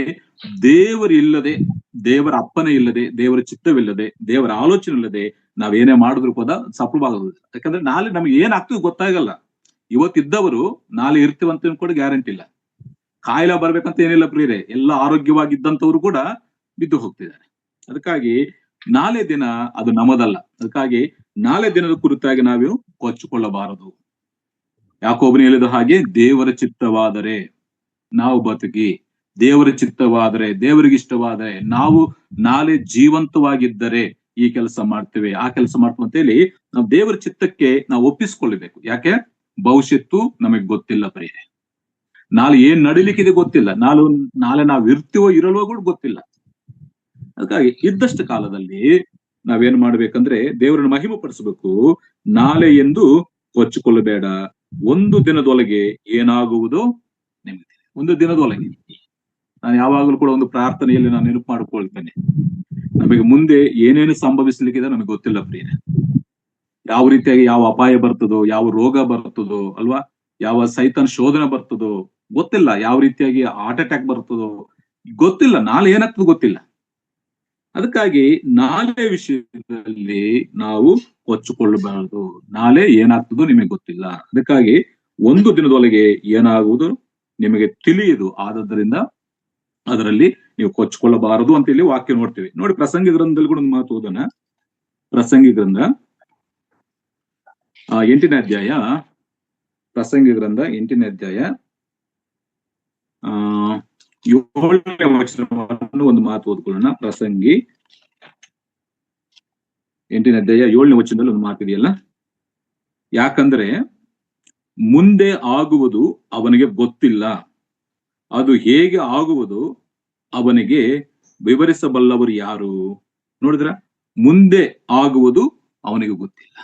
ದೇವರು ಇಲ್ಲದೆ, ದೇವರ ಅಪ್ಪನೆ ಇಲ್ಲದೆ, ದೇವರ ಚಿತ್ತವಿಲ್ಲದೆ, ದೇವರ ಆಲೋಚನೆ ಇಲ್ಲದೆ ನಾವೇನೇ ಮಾಡಿದ್ರು ಕೂಡ ಸಫಲವಾಗೋದಿಲ್ಲ. ಯಾಕಂದ್ರೆ ನಾಳೆ ನಮ್ಗೆ ಏನಾಗ್ತದೆ ಗೊತ್ತಾಗಲ್ಲ. ಇವತ್ತಿದ್ದವರು ನಾಳೆ ಇರ್ತೀವಂತ ಕೂಡ ಗ್ಯಾರಂಟಿ ಇಲ್ಲ. ಕಾಯಿಲೆ ಬರ್ಬೇಕಂತ ಏನಿಲ್ಲ ಪ್ರಿಯರೇ, ಎಲ್ಲ ಆರೋಗ್ಯವಾಗಿದ್ದಂಥವ್ರು ಕೂಡ ಬಿದ್ದು ಹೋಗ್ತಿದ್ದಾರೆ. ಅದಕ್ಕಾಗಿ ನಾಳೆ ದಿನ ಅದು ನಮ್ಮದಲ್ಲ. ಅದಕ್ಕಾಗಿ ನಾಳೆ ದಿನದ ಕುರಿತಾಗಿ ನಾವು ಕೊಚ್ಚಿಕೊಳ್ಳಬಾರದು. ಯಾಕೋಬನು ಹೇಳಿದ ಹಾಗೆ, ದೇವರ ಚಿತ್ತವಾದರೆ ನಾವು ಬದುಕಿ, ದೇವರ ಚಿತ್ತವಾದರೆ, ದೇವರಿಗೆ ಇಷ್ಟವಾದರೆ, ನಾವು ನಾಳೆ ಜೀವಂತವಾಗಿದ್ದರೆ ಈ ಕೆಲಸ ಮಾಡ್ತೇವೆ, ಆ ಕೆಲಸ ಮಾಡ್ತೇವೆ ಅಂತ ಹೇಳಿ ನಾವು ದೇವರ ಚಿತ್ತಕ್ಕೆ ನಾವು ಒಪ್ಪಿಸ್ಕೊಳ್ಬೇಕು. ಯಾಕೆ? ಭವಿಷ್ಯತ್ತು ನಮಗ್ ಗೊತ್ತಿಲ್ಲ ಪ್ರಿಯರೇ. ನಾಳೆ ಏನ್ ನಡಿಲಿಕ್ಕಿದೆ ಗೊತ್ತಿಲ್ಲ, ನಾಳೆ ನಾವು ಇರ್ತೀವೋ ಇರಲ್ವೋ ಕೂಡ ಗೊತ್ತಿಲ್ಲ. ಅದಕ್ಕಾಗಿ ಇದ್ದಷ್ಟು ಕಾಲದಲ್ಲಿ ನಾವೇನ್ ಮಾಡ್ಬೇಕಂದ್ರೆ ದೇವರನ್ನು ಮಹಿಮೆ ಪಡಿಸಬೇಕು. ನಾಳೆ ಎಂದು ಕೊಚ್ಚಿಕೊಳ್ಳಬೇಡ, ಒಂದು ದಿನದೊಳಗೆ ಏನಾಗುವುದೋ ನಿಮಗೆ. ಒಂದು ದಿನದೊಳಗೆ ನಾನು ಯಾವಾಗಲೂ ಕೂಡ ಒಂದು ಪ್ರಾರ್ಥನೆಯಲ್ಲಿ ನಾನು ನೆನಪು ಮಾಡಿಕೊಳ್ತೇನೆ, ನಮಗೆ ಮುಂದೆ ಏನೇನು ಸಂಭವಿಸ್ಲಿಕ್ಕಿದೆ ನಮಗೆ ಗೊತ್ತಿಲ್ಲ ಪ್ರಿಯರೇ. ಯಾವ ರೀತಿಯಾಗಿ ಯಾವ ಅಪಾಯ ಬರ್ತದೋ, ಯಾವ ರೋಗ ಬರ್ತದೋ ಅಲ್ವಾ, ಯಾವ ಸೈತಾನ್ ಶೋಧನೆ ಬರ್ತದೋ ಗೊತ್ತಿಲ್ಲ, ಯಾವ ರೀತಿಯಾಗಿ ಹಾರ್ಟ್ ಅಟ್ಯಾಕ್ ಬರ್ತದೋ ಗೊತ್ತಿಲ್ಲ, ನಾಳೆ ಏನಾಗ್ತದೋ ಗೊತ್ತಿಲ್ಲ. ಅದಕ್ಕಾಗಿ ನಾಳೆ ವಿಷಯದಲ್ಲಿ ನಾವು ಕೊಚ್ಚಿಕೊಳ್ಳಬಾರದು. ನಾಳೆ ಏನಾಗ್ತದೋ ನಿಮಗೆ ಗೊತ್ತಿಲ್ಲ. ಅದಕ್ಕಾಗಿ ಒಂದು ದಿನದೊಳಗೆ ಏನಾಗುವುದು ನಿಮಗೆ ತಿಳಿಯುವುದು, ಆದದ್ದರಿಂದ ಅದರಲ್ಲಿ ನೀವು ಕೊಚ್ಚಿಕೊಳ್ಳಬಾರದು ಅಂತ ಹೇಳಿ ವಾಕ್ಯ ನೋಡ್ತೀವಿ. ನೋಡಿ, ಪ್ರಸಂಗಿ ಗ್ರಂಥದಲ್ಲಿ ಕೂಡ ಒಂದು ಮಾತು ಓದೋಣ. ಪ್ರಸಂಗಿ ಗ್ರಂಥ 8ನೇ ಅಧ್ಯಾಯ, ಪ್ರಸಂಗಿ ಗ್ರಂಥ 8ನೇ ಅಧ್ಯಾಯ 7ನೇ ವಚನವನ್ನು ಒಂದು ಮಾತು ಓದ್ಕೊಳ್ಳೋಣ. ಪ್ರಸಂಗಿ 8ನೇ ಅಧ್ಯಾಯ 7ನೇ ವಚನದಲ್ಲಿ ಒಂದು ಮಾತಿದೆಯಲ್ಲ, ಯಾಕಂದ್ರೆ ಮುಂದೆ ಆಗುವುದು ಅವನಿಗೆ ಗೊತ್ತಿಲ್ಲ, ಅದು ಹೇಗೆ ಆಗುವುದು ಅವನಿಗೆ ವಿವರಿಸಬಲ್ಲವರು ಯಾರು? ನೋಡಿದ್ರ, ಮುಂದೆ ಆಗುವುದು ಅವನಿಗೆ ಗೊತ್ತಿಲ್ಲ,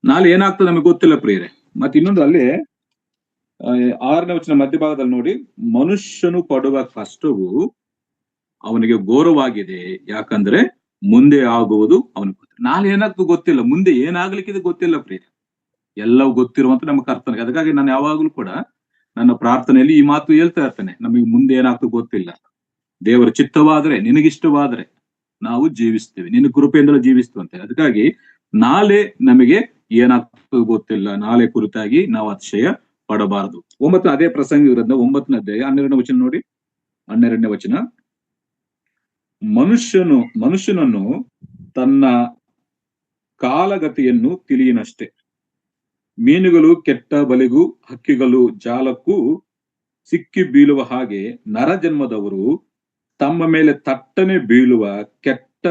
ನಾಳೆ ಏನಾಗ್ತದೆ ನಮಗೆ ಗೊತ್ತಿಲ್ಲ ಪ್ರಿಯರೇ. ಮತ್ತೆ ಇನ್ನೊಂದು ಅಲ್ಲಿ 6ನೇ ವಚನ ಮಧ್ಯಭಾಗದಲ್ಲಿ ನೋಡಿ, ಮನುಷ್ಯನು ಪಡುವ ಕಷ್ಟವು ಅವನಿಗೆ ಘೋರವಾಗಿದೆ, ಯಾಕಂದ್ರೆ ಮುಂದೆ ಆಗುವುದು ಅವನಿಗೆ ಗೊತ್ತಿಲ್ಲ. ನಾಳೆ ಏನಾಗ್ತದೆ ಗೊತ್ತಿಲ್ಲ, ಮುಂದೆ ಏನಾಗ್ಲಿಕ್ಕಿದೆ ಗೊತ್ತಿಲ್ಲ ಪ್ರಿಯರೇ. ಎಲ್ಲವೂ ಗೊತ್ತಿರುವಂತ ನಮ್ಮ ಕರ್ತನಿಗೆ. ಅದಕ್ಕಾಗಿ ನಾನು ಯಾವಾಗ್ಲೂ ಕೂಡ ನನ್ನ ಪ್ರಾರ್ಥನೆಯಲ್ಲಿ ಈ ಮಾತು ಹೇಳ್ತಾ ಇರ್ತೇನೆ, ನಮಗೆ ಮುಂದೆ ಏನಾಗ್ತದೆ ಗೊತ್ತಿಲ್ಲ, ದೇವರ ಚಿತ್ತವಾದ್ರೆ, ನಿನಗಿಷ್ಟವಾದ್ರೆ ನಾವು ಜೀವಿಸ್ತೇವೆ, ನಿನ್ನ ಕೃಪೆಯಿಂದಲೇ ಜೀವಿಸ್ತೇವೆ ಅಂತ. ಅದಕ್ಕಾಗಿ ನಾಳೆ ನಮಗೆ ಏನಾಗ್ತದೆ ಗೊತ್ತಿಲ್ಲ, ನಾಳೆ ಕುರಿತಾಗಿ ನಾವು ಅತಿಶಯ ಪಡಬಾರದು. ಅದೇ ಪ್ರಸಂಗ ಇರೋದ್ರಿಂದ 9ನೇ ಅಧ್ಯಾಯ 12ನೇ ವಚನ ನೋಡಿ. 12ನೇ ವಚನ, ಮನುಷ್ಯನನ್ನು ತನ್ನ ಕಾಲಗತಿಯನ್ನು ತಿಳಿಯನಷ್ಟೇ. ಮೀನುಗಳು ಕೆಟ್ಟ ಬಲೆಗೂ ಹಕ್ಕಿಗಳು ಜಾಲಕ್ಕೂ ಸಿಕ್ಕಿ ಬೀಳುವ ಹಾಗೆ ನರಜನ್ಮದವರು ತಮ್ಮ ಮೇಲೆ ತಟ್ಟನೆ ಬೀಳುವ ಕೆಟ್ಟ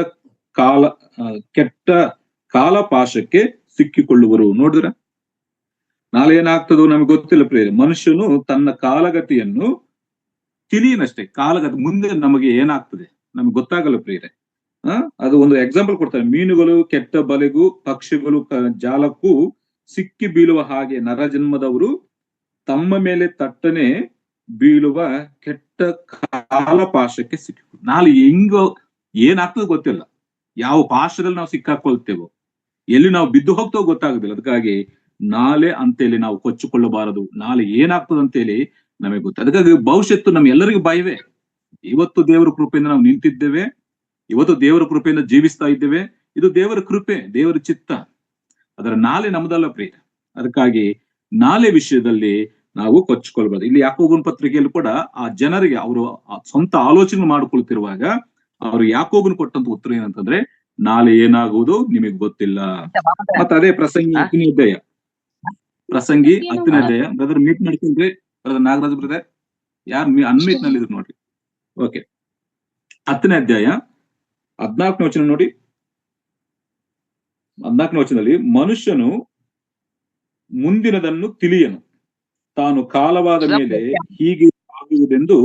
ಕಾಲಪಾಶಕ್ಕೆ ಸಿಕ್ಕಿಕೊಳ್ಳುವರು. ನೋಡಿದ್ರ, ನಾಳೆ ಏನಾಗ್ತದೋ ನಮ್ಗೆ ಗೊತ್ತಿಲ್ಲ ಪ್ರಿಯರೇ. ಮನುಷ್ಯನು ತನ್ನ ಕಾಲಗತಿಯನ್ನು ತಿಳಿಯನಷ್ಟೇ. ಕಾಲಗತಿ ಮುಂದೆ ನಮಗೆ ಏನಾಗ್ತದೆ ನಮ್ಗೆ ಗೊತ್ತಾಗಲ್ಲ ಪ್ರಿಯರೇ. ಅದು ಒಂದು ಎಕ್ಸಾಂಪಲ್ ಕೊಡ್ತಾರೆ. ಮೀನುಗಳು ಕೆಟ್ಟ ಬಲೆಗೂ ಪಕ್ಷಿಗಳು ಜಾಲಕ್ಕೂ ಸಿಕ್ಕಿ ಬೀಳುವ ಹಾಗೆ ನರಜನ್ಮದವರು ತಮ್ಮ ಮೇಲೆ ತಟ್ಟನೆ ಬೀಳುವ ಕೆಟ್ಟ ಕಾಲಪಾಶಕ್ಕೆ ಸಿಕ್ಕಿ. ನಾಳೆ ಹೆಂಗೋ ಏನಾಗ್ತದೆ ಗೊತ್ತಿಲ್ಲ, ಯಾವ ಪಾಶದಲ್ಲಿ ನಾವು ಸಿಕ್ಕಾಕೊಳ್ತೇವೋ, ಎಲ್ಲಿ ನಾವು ಬಿದ್ದು ಹೋಗ್ತೇವೋ ಗೊತ್ತಾಗುದಿಲ್ಲ. ಅದಕ್ಕಾಗಿ ನಾಳೆ ಅಂತೇಳಿ ನಾವು ಕೊಚ್ಚಿಕೊಳ್ಳಬಾರದು. ನಾಳೆ ಏನಾಗ್ತದೆ ಅಂತೇಳಿ ನಮಗೆ ಗೊತ್ತ. ಅದಕ್ಕಾಗಿ ಭವಿಷ್ಯತ್ತು ನಮ್ಗೆಲ್ಲರಿಗೂ ಭಯವೇ. ಇವತ್ತು ದೇವರ ಕೃಪೆಯಿಂದ ನಾವು ನಿಂತಿದ್ದೇವೆ, ಇವತ್ತು ದೇವರ ಕೃಪೆಯಿಂದ ಜೀವಿಸ್ತಾ ಇದ್ದೇವೆ. ಇದು ದೇವರ ಕೃಪೆ, ದೇವರ ಚಿತ್ತ. ಅದರ ನಾಳೆ ನಮ್ದಲ್ಲ ಪ್ರಿಯ. ಅದಕ್ಕಾಗಿ ನಾಳೆ ವಿಷಯದಲ್ಲಿ ನಾವು ಕೊಚ್ಚಿಕೊಳ್ಬಾರ್ದು. ಇಲ್ಲಿ ಯಾಕೋಬನ ಪತ್ರಿಕೆಯಲ್ಲಿ ಕೂಡ ಆ ಜನರಿಗೆ ಅವರು ಸ್ವಂತ ಆಲೋಚನೆ ಮಾಡಿಕೊಳ್ತಿರುವಾಗ ಅವರು ಯಾಕೋಬನ ಕೊಟ್ಟಂತ ಉತ್ತರ ಏನಂತಂದ್ರೆ, ನಾಳೆ ಏನಾಗುವುದು ನಿಮಗೆ ಗೊತ್ತಿಲ್ಲ. ಮತ್ತೆ ಅದೇ ಪ್ರಸಂಗಿ 10ನೇ ಅಧ್ಯಾಯ, ಬ್ರದರ್ ಮೀಟ್ ಮಾಡ್ಕೊಂಡ್ರೆ, ಬ್ರದರ್ ನಾಗರಾಜ್ ಬ್ರದರ್ ಯಾರು ಅನ್ಮೀಟ್ ನಲ್ಲಿ ಇದ್ರು ನೋಡ್ರಿ. ಓಕೆ, 10ನೇ ಅಧ್ಯಾಯ 14ನೇ ವಚನ ನೋಡಿ. 14ನೇ ವಚನದಲ್ಲಿ, ಮನುಷ್ಯನು ಮುಂದಿನದನ್ನು ತಿಳಿಯನು, ತಾನು ಕಾಲವಾದ ಮೇಲೆ ಹೀಗೆ ಆಗುವುದೆಂದು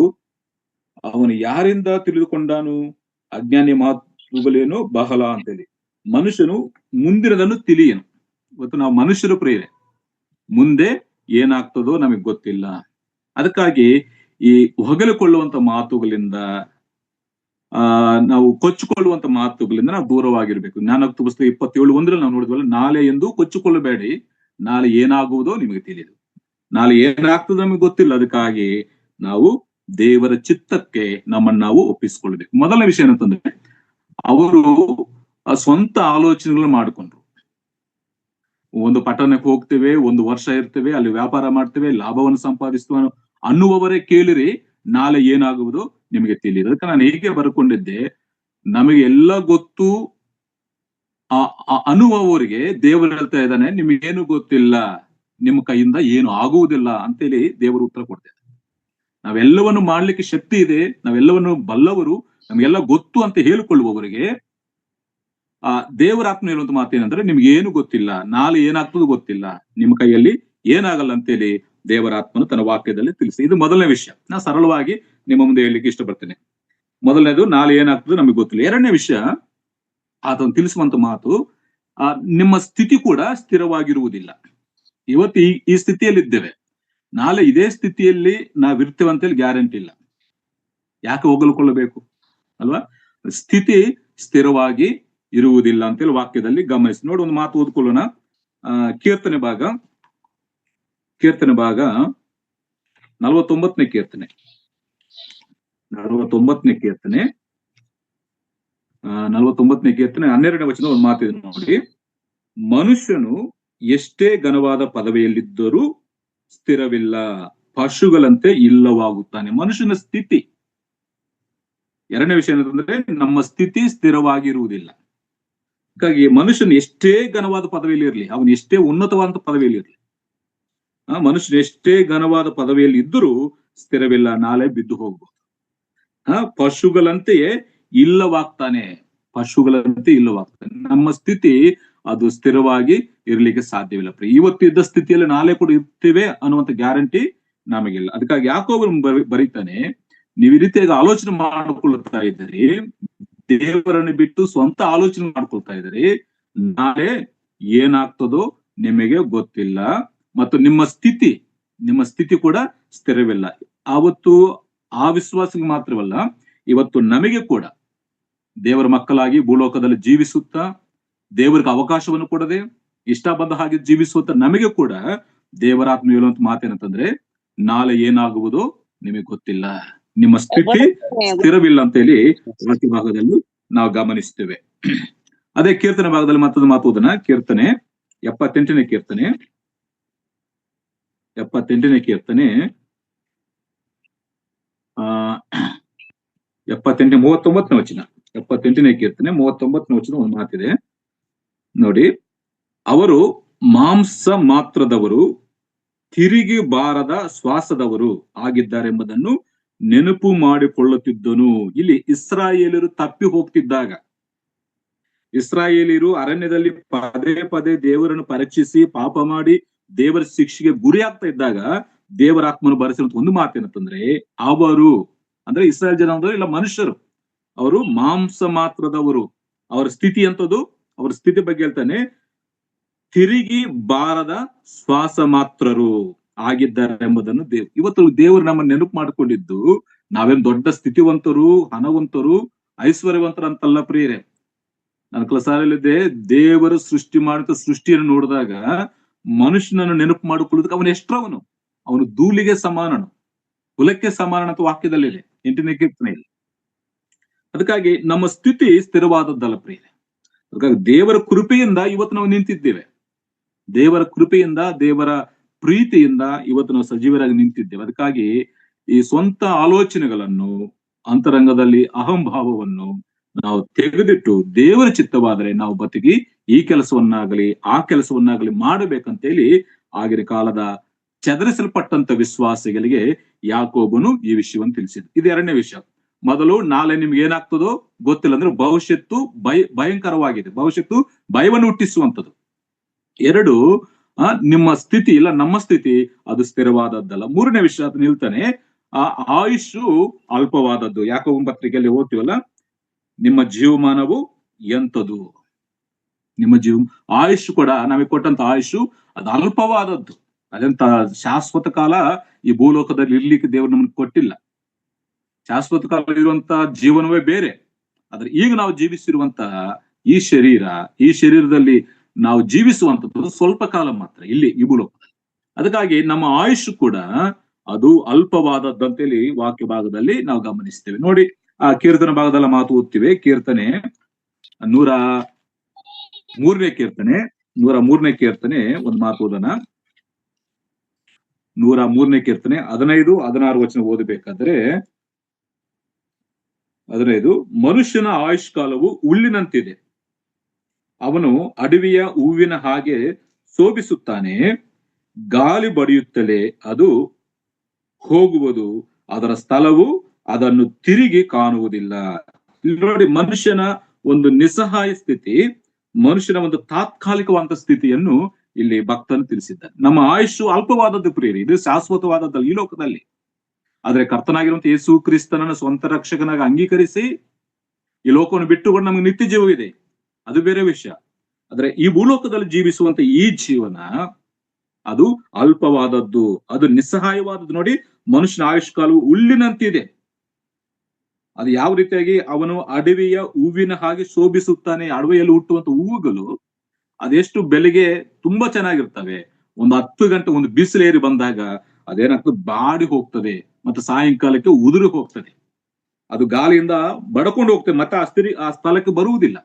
ಅವನು ಯಾರಿಂದ ತಿಳಿದುಕೊಂಡಾನು? ಅಜ್ಞಾನಿ ಮಾತುಗಳೇನು ಬಹಳ ಅಂತೇಳಿ. ಮನುಷ್ಯನು ಮುಂದಿನದನ್ನು ತಿಳಿಯನು. ಇವತ್ತು ನಾವು ಮನುಷ್ಯರು ಪ್ರಿಯರೇ, ಮುಂದೆ ಏನಾಗ್ತದೋ ನಮಗೆ ಗೊತ್ತಿಲ್ಲ. ಅದಕ್ಕಾಗಿ ಈ ಹೊಗಳಿಕೊಳ್ಳುವಂತ ಮಾತುಗಳಿಂದ, ನಾವು ಕೊಚ್ಚಿಕೊಳ್ಳುವಂತ ಮಾತುಗಳಿಂದ ನಾವು ದೂರವಾಗಿರ್ಬೇಕು. ಜ್ಞಾನೋಕ್ತಿ ಪುಸ್ತಕ 27:1 ನಾವು ನೋಡಿದ್ವಲ್ಲ, ನಾಳೆ ಎಂದು ಕೊಚ್ಚಿಕೊಳ್ಳಬೇಡಿ, ನಾಳೆ ಏನಾಗುವುದೋ ನಿಮಗೆ ತಿಳಿಯದು, ನಾಳೆ ಏನಾಗ್ತದೋ ನಮಗೆ ಗೊತ್ತಿಲ್ಲ. ಅದಕ್ಕಾಗಿ ನಾವು ದೇವರ ಚಿತ್ತಕ್ಕೆ ನಮ್ಮನ್ನು ನಾವು ಒಪ್ಪಿಸಿಕೊಳ್ಬೇಕು. ಮೊದಲನೇ ವಿಷಯ ಏನಂತಂದ್ರೆ, ಅವರು ಸ್ವಂತ ಆಲೋಚನೆಗಳು ಮಾಡಿಕೊಂಡ್ರು. ಒಂದು ಪಟ್ಟಣಕ್ಕೆ ಹೋಗ್ತೇವೆ, ಒಂದು ವರ್ಷ ಇರ್ತೇವೆ, ಅಲ್ಲಿ ವ್ಯಾಪಾರ ಮಾಡ್ತೇವೆ, ಲಾಭವನ್ನು ಸಂಪಾದಿಸ್ತೇವೆ ಅನ್ನುವವರೇ ಕೇಳಿರಿ ನಾಳೆ ಏನಾಗುವುದು ನಿಮಗೆ ತಿಳಿಯದು. ಅದಕ್ಕೆ ನಾನು ಹೇಗೆ ಬರ್ಕೊಂಡಿದ್ದೆ, ನಮಗೆ ಎಲ್ಲ ಗೊತ್ತು ಅನ್ನುವವರಿಗೆ ದೇವರು ಹೇಳ್ತಾ ಇದ್ದಾನೆ, ನಿಮಗೇನು ಗೊತ್ತಿಲ್ಲ, ನಿಮ್ಮ ಕೈಯಿಂದ ಏನು ಆಗುವುದಿಲ್ಲ ಅಂತೇಳಿ ದೇವರು ಉತ್ತರ ಕೊಡ್ತಾರೆ. ನಾವೆಲ್ಲವನ್ನು ಮಾಡ್ಲಿಕ್ಕೆ ಶಕ್ತಿ ಇದೆ, ನಾವೆಲ್ಲವನ್ನು ಬಲ್ಲವರು, ನಮ್ಗೆಲ್ಲ ಗೊತ್ತು ಅಂತ ಹೇಳಿಕೊಳ್ಳುವವರಿಗೆ ಆ ದೇವರ ಆತ್ಮ ಹೇಳುವಂತ ಮಾತೇನಂದ್ರೆ, ನಿಮ್ಗೆ ಏನು ಗೊತ್ತಿಲ್ಲ, ನಾಳೆ ಏನಾಗ್ತದೋ ಗೊತ್ತಿಲ್ಲ, ನಿಮ್ಮ ಕೈಯಲ್ಲಿ ಏನಾಗಲ್ಲ ಅಂತೇಳಿ ದೇವರ ಆತ್ಮನು ತನ್ನ ವಾಕ್ಯದಲ್ಲಿ ತಿಳಿಸಿ. ಇದು ಮೊದಲನೇ ವಿಷಯ. ನಾ ಸರಳವಾಗಿ ನಿಮ್ಮ ಮುಂದೆ ಹೇಳಲಿಕ್ಕೆ ಇಷ್ಟಪಡ್ತೇನೆ. ಮೊದಲನೇದು, ನಾಳೆ ಏನಾಗ್ತದೆ ನಮಗೆ ಗೊತ್ತಿಲ್ಲ. ಎರಡನೇ ವಿಷಯ, ಆತನು ತಿಳಿಸುವಂತ ಮಾತು, ನಿಮ್ಮ ಸ್ಥಿತಿ ಕೂಡ ಸ್ಥಿರವಾಗಿರುವುದಿಲ್ಲ. ಇವತ್ತು ಈ ಸ್ಥಿತಿಯಲ್ಲಿ ಇದ್ದೇವೆ, ನಾಳೆ ಇದೇ ಸ್ಥಿತಿಯಲ್ಲಿ ನಾವಿರ್ತೇವೆ ಅಂತೇಳಿ ಗ್ಯಾರಂಟಿ ಇಲ್ಲ. ಯಾಕೆ ಹೋಗಲ್ಕೊಳ್ಳಬೇಕು ಅಲ್ವಾ? ಸ್ಥಿತಿ ಸ್ಥಿರವಾಗಿ ಇರುವುದಿಲ್ಲ ಅಂತೇಳಿ ವಾಕ್ಯದಲ್ಲಿ ಗಮನಿಸಿ. ನೋಡಿ, ಒಂದು ಮಾತು ಓದ್ಕೊಳ್ಳೋಣ. ಕೀರ್ತನೆ ಭಾಗ 49ನೇ ಕೀರ್ತನೆ 12ನೇ ವಚನ ಒಂದು ಮಾತಿದೆ ನೋಡಿ. ಮನುಷ್ಯನು ಎಷ್ಟೇ ಘನವಾದ ಪದವಿಯಲ್ಲಿದ್ದರೂ ಸ್ಥಿರವಿಲ್ಲ, ಪಶುಗಳಂತೆ ಇಲ್ಲವಾಗುತ್ತಾನೆ. ಮನುಷ್ಯನ ಸ್ಥಿತಿ. ಎರಡನೇ ವಿಷಯ ಏನಂತಂದ್ರೆ, ನಮ್ಮ ಸ್ಥಿತಿ ಸ್ಥಿರವಾಗಿರುವುದಿಲ್ಲ. ಹಾಗಾಗಿ ಮನುಷ್ಯನು ಎಷ್ಟೇ ಘನವಾದ ಪದವಿಯಲ್ಲಿ ಇರಲಿ, ಅವನು ಎಷ್ಟೇ ಉನ್ನತವಾದ ಪದವಿಯಲ್ಲಿ ಇರಲಿ, ಮನುಷ್ಯನು ಎಷ್ಟೇ ಘನವಾದ ಪದವಿಯಲ್ಲಿ ಇದ್ದರೂ ಸ್ಥಿರವಿಲ್ಲ, ನಾಳೆ ಬಿದ್ದು ಹೋಗ್ಬೋದು. ಪಶುಗಳಂತೆಯೇ ಇಲ್ಲವಾಗ್ತಾನೆ. ನಮ್ಮ ಸ್ಥಿತಿ ಅದು ಸ್ಥಿರವಾಗಿ ಇರ್ಲಿಕ್ಕೆ ಸಾಧ್ಯವಿಲ್ಲ. ಇವತ್ತು ಇದ್ದ ಸ್ಥಿತಿಯಲ್ಲಿ ನಾಳೆ ಕೂಡ ಇರ್ತೇವೆ ಅನ್ನುವಂತ ಗ್ಯಾರಂಟಿ ನಮಗಿಲ್ಲ. ಅದಕ್ಕಾಗಿ ಯಾಕೋಬನು ಬರೀತಾನೆ, ನೀವು ಈ ರೀತಿಯಾಗಿ ಆಲೋಚನೆ ಮಾಡಿಕೊಳ್ತಾ ಇದ್ದೀರಿ, ದೇವರನ್ನು ಬಿಟ್ಟು ಸ್ವಂತ ಆಲೋಚನೆ ಮಾಡ್ಕೊಳ್ತಾ ಇದ್ದೀರಿ, ನಾಳೆ ಏನಾಗ್ತದೋ ನಿಮಗೆ ಗೊತ್ತಿಲ್ಲ, ಮತ್ತು ನಿಮ್ಮ ಸ್ಥಿತಿ ಕೂಡ ಸ್ಥಿರವಿಲ್ಲ. ಆವತ್ತು ಆ ವಿಶ್ವಾಸಕ್ಕೆ ಮಾತ್ರವಲ್ಲ, ಇವತ್ತು ನಮಗೆ ಕೂಡ ದೇವರ ಮಕ್ಕಳಾಗಿ ಭೂಲೋಕದಲ್ಲಿ ಜೀವಿಸುತ್ತಾ ದೇವರಿಗೆ ಅವಕಾಶವನ್ನು ಕೊಡದೆ, ಇಷ್ಟ ಬಂದ ಹಾಗೆ ಜೀವಿಸುವಂತ ನಮಗೆ ಕೂಡ ದೇವರಾತ್ಮ ಹೇಳುವಂತ ಮಾತೇನಂತಂದ್ರೆ, ನಾಳೆ ಏನಾಗುವುದು ನಿಮಗೆ ಗೊತ್ತಿಲ್ಲ, ನಿಮ್ಮ ಸ್ಥಿತಿ ಸ್ಥಿರವಿಲ್ಲ ಅಂತ ಹೇಳಿ ವಾಕ್ಯ ಭಾಗದಲ್ಲಿ ನಾವು ಗಮನಿಸ್ತೇವೆ. ಅದೇ ಕೀರ್ತನೆ ಭಾಗದಲ್ಲಿ ಮತ್ತೊಂದು ಮಾತು ಓದೋಣ. ಕೀರ್ತನೆ 78ನೇ ಕೀರ್ತನೆ 78ನೇ ಕೀರ್ತನೆ 39ನೇ ವಚನ. 78ನೇ ಕೀರ್ತನೆ 39ನೇ ವಚನ ಒಂದು ಮಾತಿದೆ ನೋಡಿ. ಅವರು ಮಾಂಸ ಮಾತ್ರದವರು, ತಿರುಗಿ ಬಾರದ ಶ್ವಾಸದವರು ಆಗಿದ್ದಾರೆಂಬುದನ್ನು ನೆನಪು ಮಾಡಿಕೊಳ್ಳುತ್ತಿದ್ದನು. ಇಲ್ಲಿ ಇಸ್ರಾಯೇಲರು ತಪ್ಪಿ ಹೋಗ್ತಿದ್ದಾಗ, ಇಸ್ರಾಯೇಲಿಯರು ಅರಣ್ಯದಲ್ಲಿ ಪದೇ ಪದೇ ದೇವರನ್ನು ಪರೀಕ್ಷಿಸಿ ಪಾಪ ಮಾಡಿ ದೇವರ ಶಿಕ್ಷೆಗೆ ಗುರಿ ಆಗ್ತಾ ಇದ್ದಾಗ ದೇವರ ಆತ್ಮನು ಬರೆಸಿರುವಂತ ಒಂದು ಮಾತೇನಂತಂದ್ರೆ, ಅವರು ಅಂದ್ರೆ ಇಸ್ರಾಯೇಲ್ ಜನ ಅಂದ್ರೆ ಇಲ್ಲ ಮನುಷ್ಯರು, ಅವರು ಮಾಂಸ ಮಾತ್ರದವರು. ಅವರ ಸ್ಥಿತಿ ಅಂತದ್ದು, ಅವರ ಸ್ಥಿತಿ ಬಗ್ಗೆ ಹೇಳ್ತಾನೆ, ತಿರುಗಿ ಬಾರದ ಶ್ವಾಸ ಮಾತ್ರರು ಆಗಿದ್ದಾರೆ ಎಂಬುದನ್ನು ಇವತ್ತು ದೇವರು ನಮ್ಮನ್ನು ನೆನಪು ಮಾಡಿಕೊಂಡಿದ್ದು, ನಾವೇನ್ ದೊಡ್ಡ ಸ್ಥಿತಿವಂತರು, ಹಣವಂತರು, ಐಶ್ವರ್ಯವಂತರಂತಲ್ಲ ಪ್ರಿಯರೇ. ನನ್ನ ಕೆಲಸದಲ್ಲಿದ್ದೆ, ದೇವರು ಸೃಷ್ಟಿ ಮಾಡಿದ ಸೃಷ್ಟಿಯನ್ನು ನೋಡಿದಾಗ ಮನುಷ್ಯನನ್ನು ನೆನಪು ಮಾಡಿಕೊಳ್ಳೋದಕ್ಕೆ ಅವನು ಎಷ್ಟರವನು, ಅವನು ಧೂಳಿಗೆ ಸಮಾನನು, ಕುಲಕ್ಕೆ ಸಮಾನ ಅಂತ ವಾಕ್ಯದಲ್ಲಿದೆ 8ನೇ ಕೀರ್ತನೆಯಲ್ಲಿ. ಅದಕ್ಕಾಗಿ ನಮ್ಮ ಸ್ಥಿತಿ ಸ್ಥಿರವಾದದ್ದಲ್ಲ ಪ್ರಿಯರೇ. ಅದಕ್ಕಾಗಿ ದೇವರ ಕೃಪೆಯಿಂದ ಇವತ್ತು ನಾವು ನಿಂತಿದ್ದೇವೆ. ದೇವರ ಕೃಪೆಯಿಂದ, ದೇವರ ಪ್ರೀತಿಯಿಂದ ಇವತ್ತು ನಾವು ಸಜೀವರಾಗಿ ನಿಂತಿದ್ದೇವೆ. ಅದಕ್ಕಾಗಿ ಈ ಸ್ವಂತ ಆಲೋಚನೆಗಳನ್ನು, ಅಂತರಂಗದಲ್ಲಿ ಅಹಂಭಾವವನ್ನು ನಾವು ತೆಗೆದಿಟ್ಟು ದೇವರ ಚಿತ್ತವಾದರೆ ನಾವು ಬದುಕಿ ಈ ಕೆಲಸವನ್ನಾಗಲಿ ಆ ಕೆಲಸವನ್ನಾಗಲಿ ಮಾಡಬೇಕಂತೇಳಿ ಆಗಿನ ಕಾಲದ ಚದರಿಸಲ್ಪಟ್ಟಂತ ವಿಶ್ವಾಸಿಗಳಿಗೆ ಯಾಕೋಬನು ಈ ವಿಷಯವನ್ನು ತಿಳಿಸಿದ. ಇದು 2ನೇ ವಿಷಯ. ಮೊದಲು, ನಾಳೆ ನಿಮ್ಗೆ ಏನಾಗ್ತದೋ ಗೊತ್ತಿಲ್ಲ ಅಂದ್ರೆ ಭವಿಷ್ಯತ್ತು ಭಯಂಕರವಾಗಿದೆ, ಭವಿಷ್ಯತ್ತು ಭಯವನ್ನು ಹುಟ್ಟಿಸುವಂಥದ್ದು. 2, ನಿಮ್ಮ ಸ್ಥಿತಿ ಇಲ್ಲ, ನಮ್ಮ ಸ್ಥಿತಿ ಅದು ಸ್ಥಿರವಾದದ್ದಲ್ಲ. 3ನೇ ವಿಷಯ ಅದನ್ನ ಹೇಳ್ತಾನೆ, ಆ ಆಯುಷು ಅಲ್ಪವಾದದ್ದು. ಯಾಕೋಬನ ಪತ್ರಿಕೆಯಲ್ಲಿ ಓದ್ತೀವಲ್ಲ, ನಿಮ್ಮ ಜೀವಮಾನವು ಎಂಥದು, ನಿಮ್ಮ ಆಯುಷ್ ಕೂಡ ನಮಗೆ ಕೊಟ್ಟಂತ ಆಯುಷು ಅದು ಅಲ್ಪವಾದದ್ದು. ಅದಂತ ಶಾಶ್ವತ ಕಾಲ ಈ ಭೂಲೋಕದಲ್ಲಿ ಇರ್ಲಿಕ್ಕೆ ದೇವರು ನಮ್ಗೆ ಕೊಟ್ಟಿಲ್ಲ. ಶಾಶ್ವತ ಕಾಲ ಇರುವಂತ ಜೀವನವೇ ಬೇರೆ. ಆದ್ರೆ ಈಗ ನಾವು ಜೀವಿಸಿರುವಂತಹ ಈ ಶರೀರದಲ್ಲಿ ನಾವು ಜೀವಿಸುವಂತದ್ದು ಸ್ವಲ್ಪ ಕಾಲ ಮಾತ್ರ ಇಲ್ಲಿ ಈ ಭೂಲೋಕದಲ್ಲಿ. ಅದಕ್ಕಾಗಿ ನಮ್ಮ ಆಯುಷ್ ಕೂಡ ಅದು ಅಲ್ಪವಾದದ್ದಂತೇಳಿ ವಾಕ್ಯ ಭಾಗದಲ್ಲಿ ನಾವು ಗಮನಿಸ್ತೇವೆ. ನೋಡಿ, ಆ ಕೀರ್ತನೆ ಭಾಗದಲ್ಲ ಮಾತು ಓದ್ತೀವಿ. ಕೀರ್ತನೆ 103ನೇ ಕೀರ್ತನೆ ಒಂದು ಮಾತು ಓದೋಣ. 103ನೇ ಕೀರ್ತನೆ 15-16 ವಚನ ಓದಬೇಕಾದ್ರೆ, 15, ಮನುಷ್ಯನ ಆಯುಷ್ ಕಾಲವು ಹುಲ್ಲಿನಂತಿದೆ, ಅವನು ಅಡವಿಯ ಹೂವಿನ ಹಾಗೆ ಶೋಭಿಸುತ್ತಾನೆ, ಗಾಳಿ ಬಡಿಯುತ್ತಲೇ ಅದು ಹೋಗುವುದು, ಅದರ ಸ್ಥಳವು ಅದನ್ನು ತಿರುಗಿ ಕಾಣುವುದಿಲ್ಲ. ಇಲ್ಲಿ ನೋಡಿ, ಮನುಷ್ಯನ ಒಂದು ನಿಸ್ಸಹಾಯ ಸ್ಥಿತಿ, ಮನುಷ್ಯನ ಒಂದು ತಾತ್ಕಾಲಿಕವಾದ ಸ್ಥಿತಿಯನ್ನು ಇಲ್ಲಿ ಭಕ್ತನು ತಿಳಿಸಿದ್ದಾನೆ. ನಮ್ಮ ಆಯುಷು ಅಲ್ಪವಾದದ್ದು ಪ್ರಿಯರಿ, ಇದು ಶಾಶ್ವತವಾದದ್ದಲ್ಲ ಈ ಲೋಕದಲ್ಲಿ. ಆದ್ರೆ ಕರ್ತನಾಗಿರುವಂತ ಯೇಸು ಕ್ರಿಸ್ತನನ್ನು ಸ್ವಂತ ರಕ್ಷಕನಾಗಿ ಅಂಗೀಕರಿಸಿ ಈ ಲೋಕವನ್ನು ಬಿಟ್ಟುಕೊಂಡು ನಮಗೆ ನಿತ್ಯ ಜೀವವಿದೆ, ಅದು ಬೇರೆ ವಿಷಯ. ಆದ್ರೆ ಈ ಭೂಲೋಕದಲ್ಲಿ ಜೀವಿಸುವಂತ ಈ ಜೀವನ ಅದು ಅಲ್ಪವಾದದ್ದು, ಅದು ನಿಸ್ಸಹಾಯವಾದದ್ದು. ನೋಡಿ, ಮನುಷ್ಯನ ಆಯುಷ್ಕಾಲವು ಹುಲ್ಲಿನಂತಿದೆ. ಅದು ಯಾವ ರೀತಿಯಾಗಿ ಅವನು ಅಡವಿಯ ಹೂವಿನ ಹಾಗೆ ಶೋಭಿಸುತ್ತಾನೆ. ಅಡವಿಯಲ್ಲಿ ಹುಟ್ಟುವಂತ ಹೂವುಗಳು ಅದೆಷ್ಟು ಬೆಲೆಗೆ ತುಂಬಾ ಚೆನ್ನಾಗಿರ್ತವೆ. ಒಂದು 10 ಗಂಟೆ ಒಂದು ಬಿಸಿಲೇರಿ ಬಂದಾಗ ಅದೇನಾಗ್ತದೆ, ಬಾಡಿ ಹೋಗ್ತದೆ, ಮತ್ತೆ ಸಾಯಂಕಾಲಕ್ಕೆ ಉದುರಿ ಹೋಗ್ತದೆ. ಅದು ಗಾಳಿಯಿಂದ ಬಡ್ಕೊಂಡು ಹೋಗ್ತದೆ, ಮತ್ತೆ ಆ ಸ್ಥಳಕ್ಕೆ ಬರುವುದಿಲ್ಲ.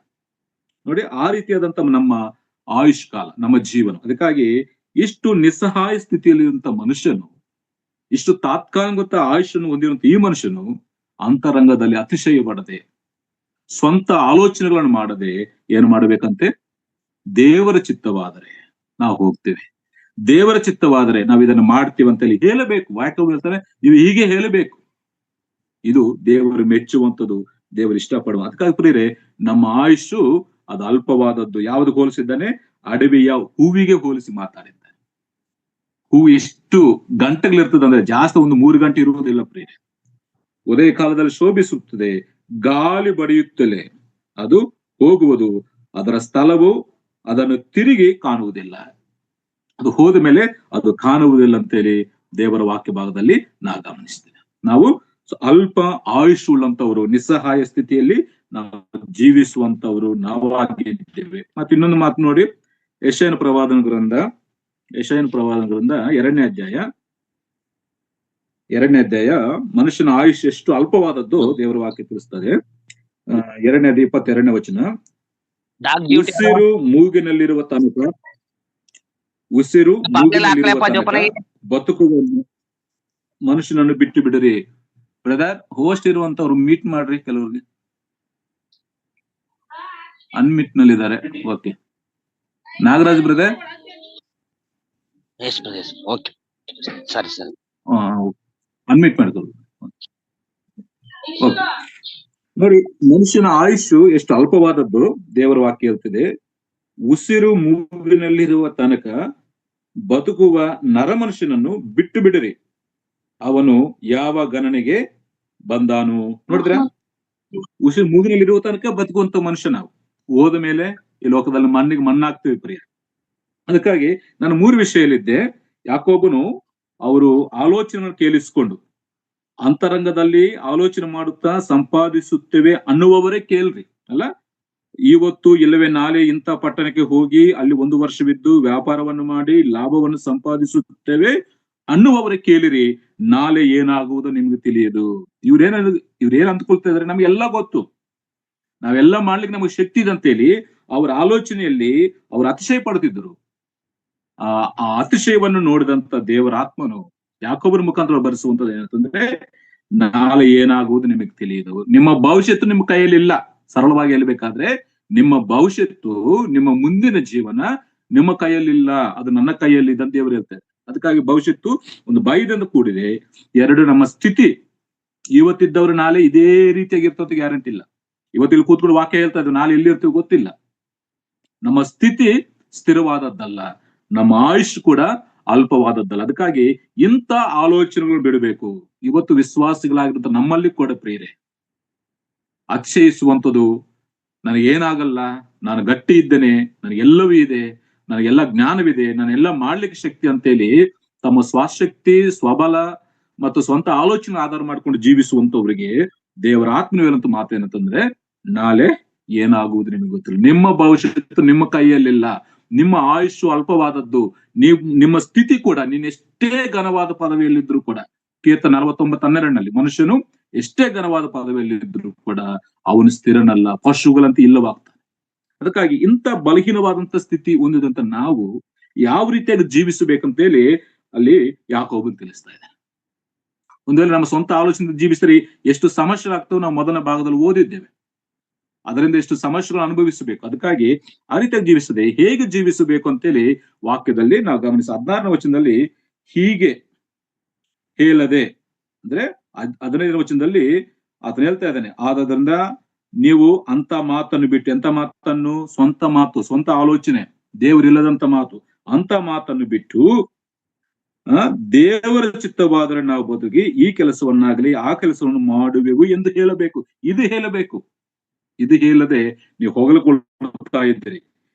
ನೋಡಿ, ಆ ರೀತಿಯಾದಂತ ನಮ್ಮ ಆಯುಷ್ ಕಾಲ, ನಮ್ಮ ಜೀವನ. ಅದಕ್ಕಾಗಿ ಇಷ್ಟು ನಿಸ್ಸಹಾಯ ಸ್ಥಿತಿಯಲ್ಲಿರುವಂತ ಮನುಷ್ಯನು, ಇಷ್ಟು ತಾತ್ಕಾಲಿಕ ಆಯುಷನ್ನು ಹೊಂದಿರುವಂತ ಈ ಮನುಷ್ಯನು ಅಂತರಂಗದಲ್ಲಿ ಅತಿಶಯ ಪಡದೆ, ಸ್ವಂತ ಆಲೋಚನೆಗಳನ್ನು ಮಾಡದೆ ಏನು ಮಾಡಬೇಕಂತೆ, ದೇವರ ಚಿತ್ತವಾದರೆ ನಾವು ಹೋಗ್ತೇವೆ, ದೇವರ ಚಿತ್ತವಾದರೆ ನಾವು ಇದನ್ನು ಮಾಡ್ತೀವಿ ಅಂತೇಳಿ ಹೇಳಬೇಕು. ಯಾಕೆ ಹೇಳ್ತಾರೆ, ನೀವು ಹೀಗೆ ಹೇಳಬೇಕು, ಇದು ದೇವರು ಮೆಚ್ಚುವಂಥದ್ದು, ದೇವರು ಇಷ್ಟಪಡುವ. ಅದಕ್ಕಾಗಿ ಪ್ರಿಯರೇ, ನಮ್ಮ ಆಯುಷು ಅದು ಅಲ್ಪವಾದದ್ದು. ಯಾವುದು ಹೋಲಿಸಿದ್ದಾನೆ, ಅಡವಿಯ ಹೂವಿಗೆ ಹೋಲಿಸಿ ಮಾತಾಡಿದ್ದಾನೆ. ಹೂವು ಎಷ್ಟು ಗಂಟೆಗಳಿರ್ತದೆ ಅಂದ್ರೆ ಜಾಸ್ತಿ ಒಂದು 3 ಗಂಟೆ ಇರುವುದಿಲ್ಲ ಪ್ರಿಯರೇ. ಉದಯ ಕಾಲದಲ್ಲಿ ಶೋಭಿಸುತ್ತದೆ, ಗಾಳಿ ಬಡಿಯುತ್ತಲೇ ಅದು ಹೋಗುವುದು, ಅದರ ಸ್ಥಳವು ಅದನ್ನು ತಿರುಗಿ ಕಾಣುವುದಿಲ್ಲ. ಅದು ಹೋದ ಮೇಲೆ ಅದು ಕಾಣುವುದಿಲ್ಲ ಅಂತೇಳಿ ದೇವರ ವಾಕ್ಯ ಭಾಗದಲ್ಲಿ ನಾವು ಗಮನಿಸ್ತೇವೆ. ನಾವು ಅಲ್ಪ ಆಯುಷ್ ಉಳ್ಳಂತವರು, ನಿಸ್ಸಹಾಯ ಸ್ಥಿತಿಯಲ್ಲಿ ನಾವು ಜೀವಿಸುವಂತವರು ನಾವಾಗಿದ್ದೇವೆ. ಮತ್ತೆ ಇನ್ನೊಂದು ಮಾತು ನೋಡಿ, ಯೆಶಾಯನ ಪ್ರವಾದನ ಗ್ರಂಥ 2ನೇ ಅಧ್ಯಾಯ ಮನುಷ್ಯನ ಆಯುಷ್ ಎಷ್ಟು ಅಲ್ಪವಾದದ್ದು ದೇವರ ವಾಕ್ಯ ತಿಳಿಸ್ತದೆ. 2ನೇ ಅಧ್ಯಾಯ 22ನೇ ವಚನ. ಉಸಿರು ಮೂಗಿನಲ್ಲಿರುವ ತನಕ ಬದುಕುವ ಮನುಷ್ಯನನ್ನು ಬಿಟ್ಟು ಬಿಡಿರಿ. ಬ್ರದರ್, ಹೋಸ್ಟ್ ಇರುವಂತವ್ರು ಮೀಟ್ ಮಾಡ್ರಿ. ಕೆಲವ್ರಿಗೆ ಅನ್ಮಿಟ್ ನಲ್ಲಿದ್ದಾರೆ. Okay, Nagaraj brother. ಅನ್ಮಿಟ್ ಮಾಡ್ಕೊಳ್ಳಿ. ನೋಡಿ, ಮನುಷ್ಯನ ಆಯುಷು ಎಷ್ಟು ಅಲ್ಪವಾದದ್ದು ದೇವರ ವಾಕ್ಯ ಹೇಳ್ತಿದೆ. ಉಸಿರು ಮೂಗಿನಲ್ಲಿರುವ ತನಕ ಬದುಕುವ ನರಮನುಷ್ಯನನ್ನು ಬಿಟ್ಟು ಬಿಡಿರಿ, ಅವನು ಯಾವ ಗಣನೆಗೆ ಬಂದಾನು. ನೋಡಿದ್ರ, ಉಸಿರು ಮೂಗಿನಲ್ಲಿರುವ ತನಕ ಬದುಕುವಂತ ಮನುಷ್ಯ ನಾವು. ಹೋದ ಮೇಲೆ ಈ ಲೋಕದಲ್ಲಿ ಮಣ್ಣಾಗ್ತೀವಿ ಪ್ರಿಯ. ಅದಕ್ಕಾಗಿ ನಾನು 3 ವಿಷಯದಲ್ಲಿದ್ದೆ. ಯಾಕೋಬನು ಅವರು ಆಲೋಚನೆ ಕೇಳಿಸಿಕೊಂಡು ಅಂತರಂಗದಲ್ಲಿ ಆಲೋಚನೆ ಮಾಡುತ್ತಾ ಸಂಪಾದಿಸುತ್ತೇವೆ ಅನ್ನುವವರೇ ಕೇಳ್ರಿ. ಅಲ್ಲ, ಇವತ್ತು ಇಲ್ಲವೇ ನಾಳೆ ಇಂಥ ಪಟ್ಟಣಕ್ಕೆ ಹೋಗಿ ಅಲ್ಲಿ 1 ವರ್ಷವಿದ್ದು ವ್ಯಾಪಾರವನ್ನು ಮಾಡಿ ಲಾಭವನ್ನು ಸಂಪಾದಿಸುತ್ತೇವೆ ಅನ್ನುವವರೇ ಕೇಳಿರಿ, ನಾಳೆ ಏನಾಗುವುದು ನಿಮ್ಗೆ ತಿಳಿಯದು. ಇವ್ರೇನ್ ಅಂದ್ಕೊಳ್ತಾ ಇದಾರೆ, ನಮ್ಗೆಲ್ಲ ಗೊತ್ತು, ನಾವೆಲ್ಲ ಮಾಡ್ಲಿಕ್ಕೆ ನಮಗೆ ಶಕ್ತಿ ಇದೆ ಅಂತೇಳಿ ಅವರ ಆಲೋಚನೆಯಲ್ಲಿ ಅವರು ಅತಿಶಯ ಪಡ್ತಿದ್ರು. ಆ ಅತಿಶಯವನ್ನು ನೋಡಿದಂತ ದೇವರ ಆತ್ಮನು ಯಾಕೋಬರ ಮುಖಾಂತರ ಬರೆಸುವಂತದ್ದು ಏನಂತಂದ್ರೆ, ನಾಳೆ ಏನಾಗುವುದು ನಿಮಗೆ ತಿಳಿಯದು. ನಿಮ್ಮ ಭವಿಷ್ಯತ್ತು ನಿಮ್ಮ ಕೈಯಲ್ಲಿ ಇಲ್ಲ. ಸರಳವಾಗಿ ಹೇಳ್ಬೇಕಾದ್ರೆ, ನಿಮ್ಮ ಭವಿಷ್ಯತ್ತು, ನಿಮ್ಮ ಮುಂದಿನ ಜೀವನ ನಿಮ್ಮ ಕೈಯಲ್ಲಿಲ್ಲ, ಅದು ನನ್ನ ಕೈಯಲ್ಲಿ ಇದೆ ಅಂತ ದೇವರು ಹೇಳ್ತಾರೆ. ಅದಕ್ಕಾಗಿ ಭವಿಷ್ಯತ್ತು ಒಂದು ಭಯದಿಂದ ಕೂಡಿದೆ. 2, ನಮ್ಮ ಸ್ಥಿತಿ. ಇವತ್ತಿದ್ದವ್ರು ನಾಳೆ ಇದೇ ರೀತಿಯಾಗಿರ್ತದೆ ಗ್ಯಾರಂಟಿ ಇಲ್ಲ. ಇವತ್ತಿಲ್ಲಿ ಕೂತ್ಕೊಂಡು ವಾಕ್ಯ ಹೇಳ್ತಾ ಇದ್ರು, ನಾಳೆ ಎಲ್ಲಿರ್ತೀವಿ ಗೊತ್ತಿಲ್ಲ. ನಮ್ಮ ಸ್ಥಿತಿ ಸ್ಥಿರವಾದದ್ದಲ್ಲ, ನಮ್ಮ ಆಯುಷ್ ಕೂಡ ಅಲ್ಪವಾದದ್ದಲ್ಲ. ಅದಕ್ಕಾಗಿ ಇಂಥ ಆಲೋಚನೆಗಳು ಬಿಡಬೇಕು. ಇವತ್ತು ವಿಶ್ವಾಸಿಗಳಾಗಿರುತ್ತ ನಮ್ಮಲ್ಲಿ ಕೂಡ ಪ್ರೇರೆ ಅತಿಶಯಿಸುವಂಥದ್ದು, ನನಗೇನಾಗಲ್ಲ, ನಾನು ಗಟ್ಟಿ ಇದ್ದೇನೆ, ನನಗೆಲ್ಲವೂ ಇದೆ, ನನಗೆಲ್ಲ ಜ್ಞಾನವಿದೆ, ನಾನೆಲ್ಲ ಮಾಡ್ಲಿಕ್ಕೆ ಶಕ್ತಿ ಅಂತೇಳಿ ತಮ್ಮ ಸ್ವಶಕ್ತಿ, ಸ್ವಬಲ ಮತ್ತು ಸ್ವಂತ ಆಲೋಚನೆ ಆಧಾರ ಮಾಡ್ಕೊಂಡು ಜೀವಿಸುವಂತವ್ರಿಗೆ ದೇವರ ಆತ್ಮೀಯವಂತ ಮಾತೇನಂತಂದ್ರೆ, ನಾಳೆ ಏನಾಗುವುದು ನಿಮಗೆ ಗೊತ್ತಿಲ್ಲ. ನಿಮ್ಮ ಭವಿಷ್ಯತ್ತು ನಿಮ್ಮ ಕೈಯಲ್ಲಿಲ್ಲ. ನಿಮ್ಮ ಆಯುಷ್ಯು ಅಲ್ಪವಾದದ್ದು. ನಿಮ್ಮ ಸ್ಥಿತಿ ಕೂಡ, ನೀನ್ ಎಷ್ಟೇ ಘನವಾದ ಪದವಿಯಲ್ಲಿದ್ರು ಕೂಡ, ಕೀರ್ತನೆ 49:12 ಮನುಷ್ಯನು ಎಷ್ಟೇ ಘನವಾದ ಪದವಿಯಲ್ಲಿದ್ರು ಕೂಡ ಅವನು ಸ್ಥಿರನಲ್ಲ, ಪಶುಗಳಂತೆ ಇಲ್ಲವಾಗ್ತಾನೆ. ಅದಕ್ಕಾಗಿ ಇಂಥ ಬಲಹೀನವಾದಂತ ಸ್ಥಿತಿ ಹೊಂದಿದಂತ ನಾವು ಯಾವ ರೀತಿಯಾಗಿ ಜೀವಿಸಬೇಕಂತೇಳಿ ಅಲ್ಲಿ ಯಾಕೋಬನು ತಿಳಿಸ್ತಾ ಇದೆ. ಒಂದು ವೇಳೆ ನಮ್ಮ ಸ್ವಂತ ಆಲೋಚನೆ ಜೀವಿಸಿದ್ರೆ ಎಷ್ಟು ಸಮಸ್ಯೆಗಳಾಗ್ತವೆ ನಾವು ಮೊದಲ ಭಾಗದಲ್ಲಿ ಓದಿದ್ದೇವೆ. ಅದರಿಂದ ಎಷ್ಟು ಸಮಸ್ಯೆಗಳು ಅನುಭವಿಸಬೇಕು. ಅದಕ್ಕಾಗಿ ಆ ರೀತಿಯಾಗಿ ಜೀವಿಸದೆ ಹೇಗೆ ಜೀವಿಸಬೇಕು ಅಂತೇಳಿ ವಾಕ್ಯದಲ್ಲಿ ನಾವು ಗಮನಿಸ 16ನೇ ವಚನದಲ್ಲಿ ಹೀಗೆ ಹೇಳದೆ ಅಂದ್ರೆ 15ನೇ ವಚನದಲ್ಲಿ ಆತನು ಹೇಳ್ತಾ ಇದ್ದಾನೆ, ಆದ್ರಿಂದ ನೀವು ಅಂತ ಮಾತನ್ನು ಬಿಟ್ಟು, ಎಂತ ಮಾತನ್ನು, ಸ್ವಂತ ಮಾತು, ಸ್ವಂತ ಆಲೋಚನೆ, ದೇವರಿಲ್ಲದಂತ ಮಾತು, ಅಂತ ಮಾತನ್ನು ಬಿಟ್ಟು ದೇವರ ಚಿತ್ತವಾದರೆ ನಾವು ಬದುಕಿ ಈ ಕೆಲಸವನ್ನಾಗಲಿ ಆ ಕೆಲಸವನ್ನು ಮಾಡುವೆವು ಎಂದು ಹೇಳಬೇಕು. ಇದು ಹೇಳದೆ ನೀವು ಹೊಗಳಿಕೊಳ್ಳುತ್ತಾ ಇದ್ದೀರಿ.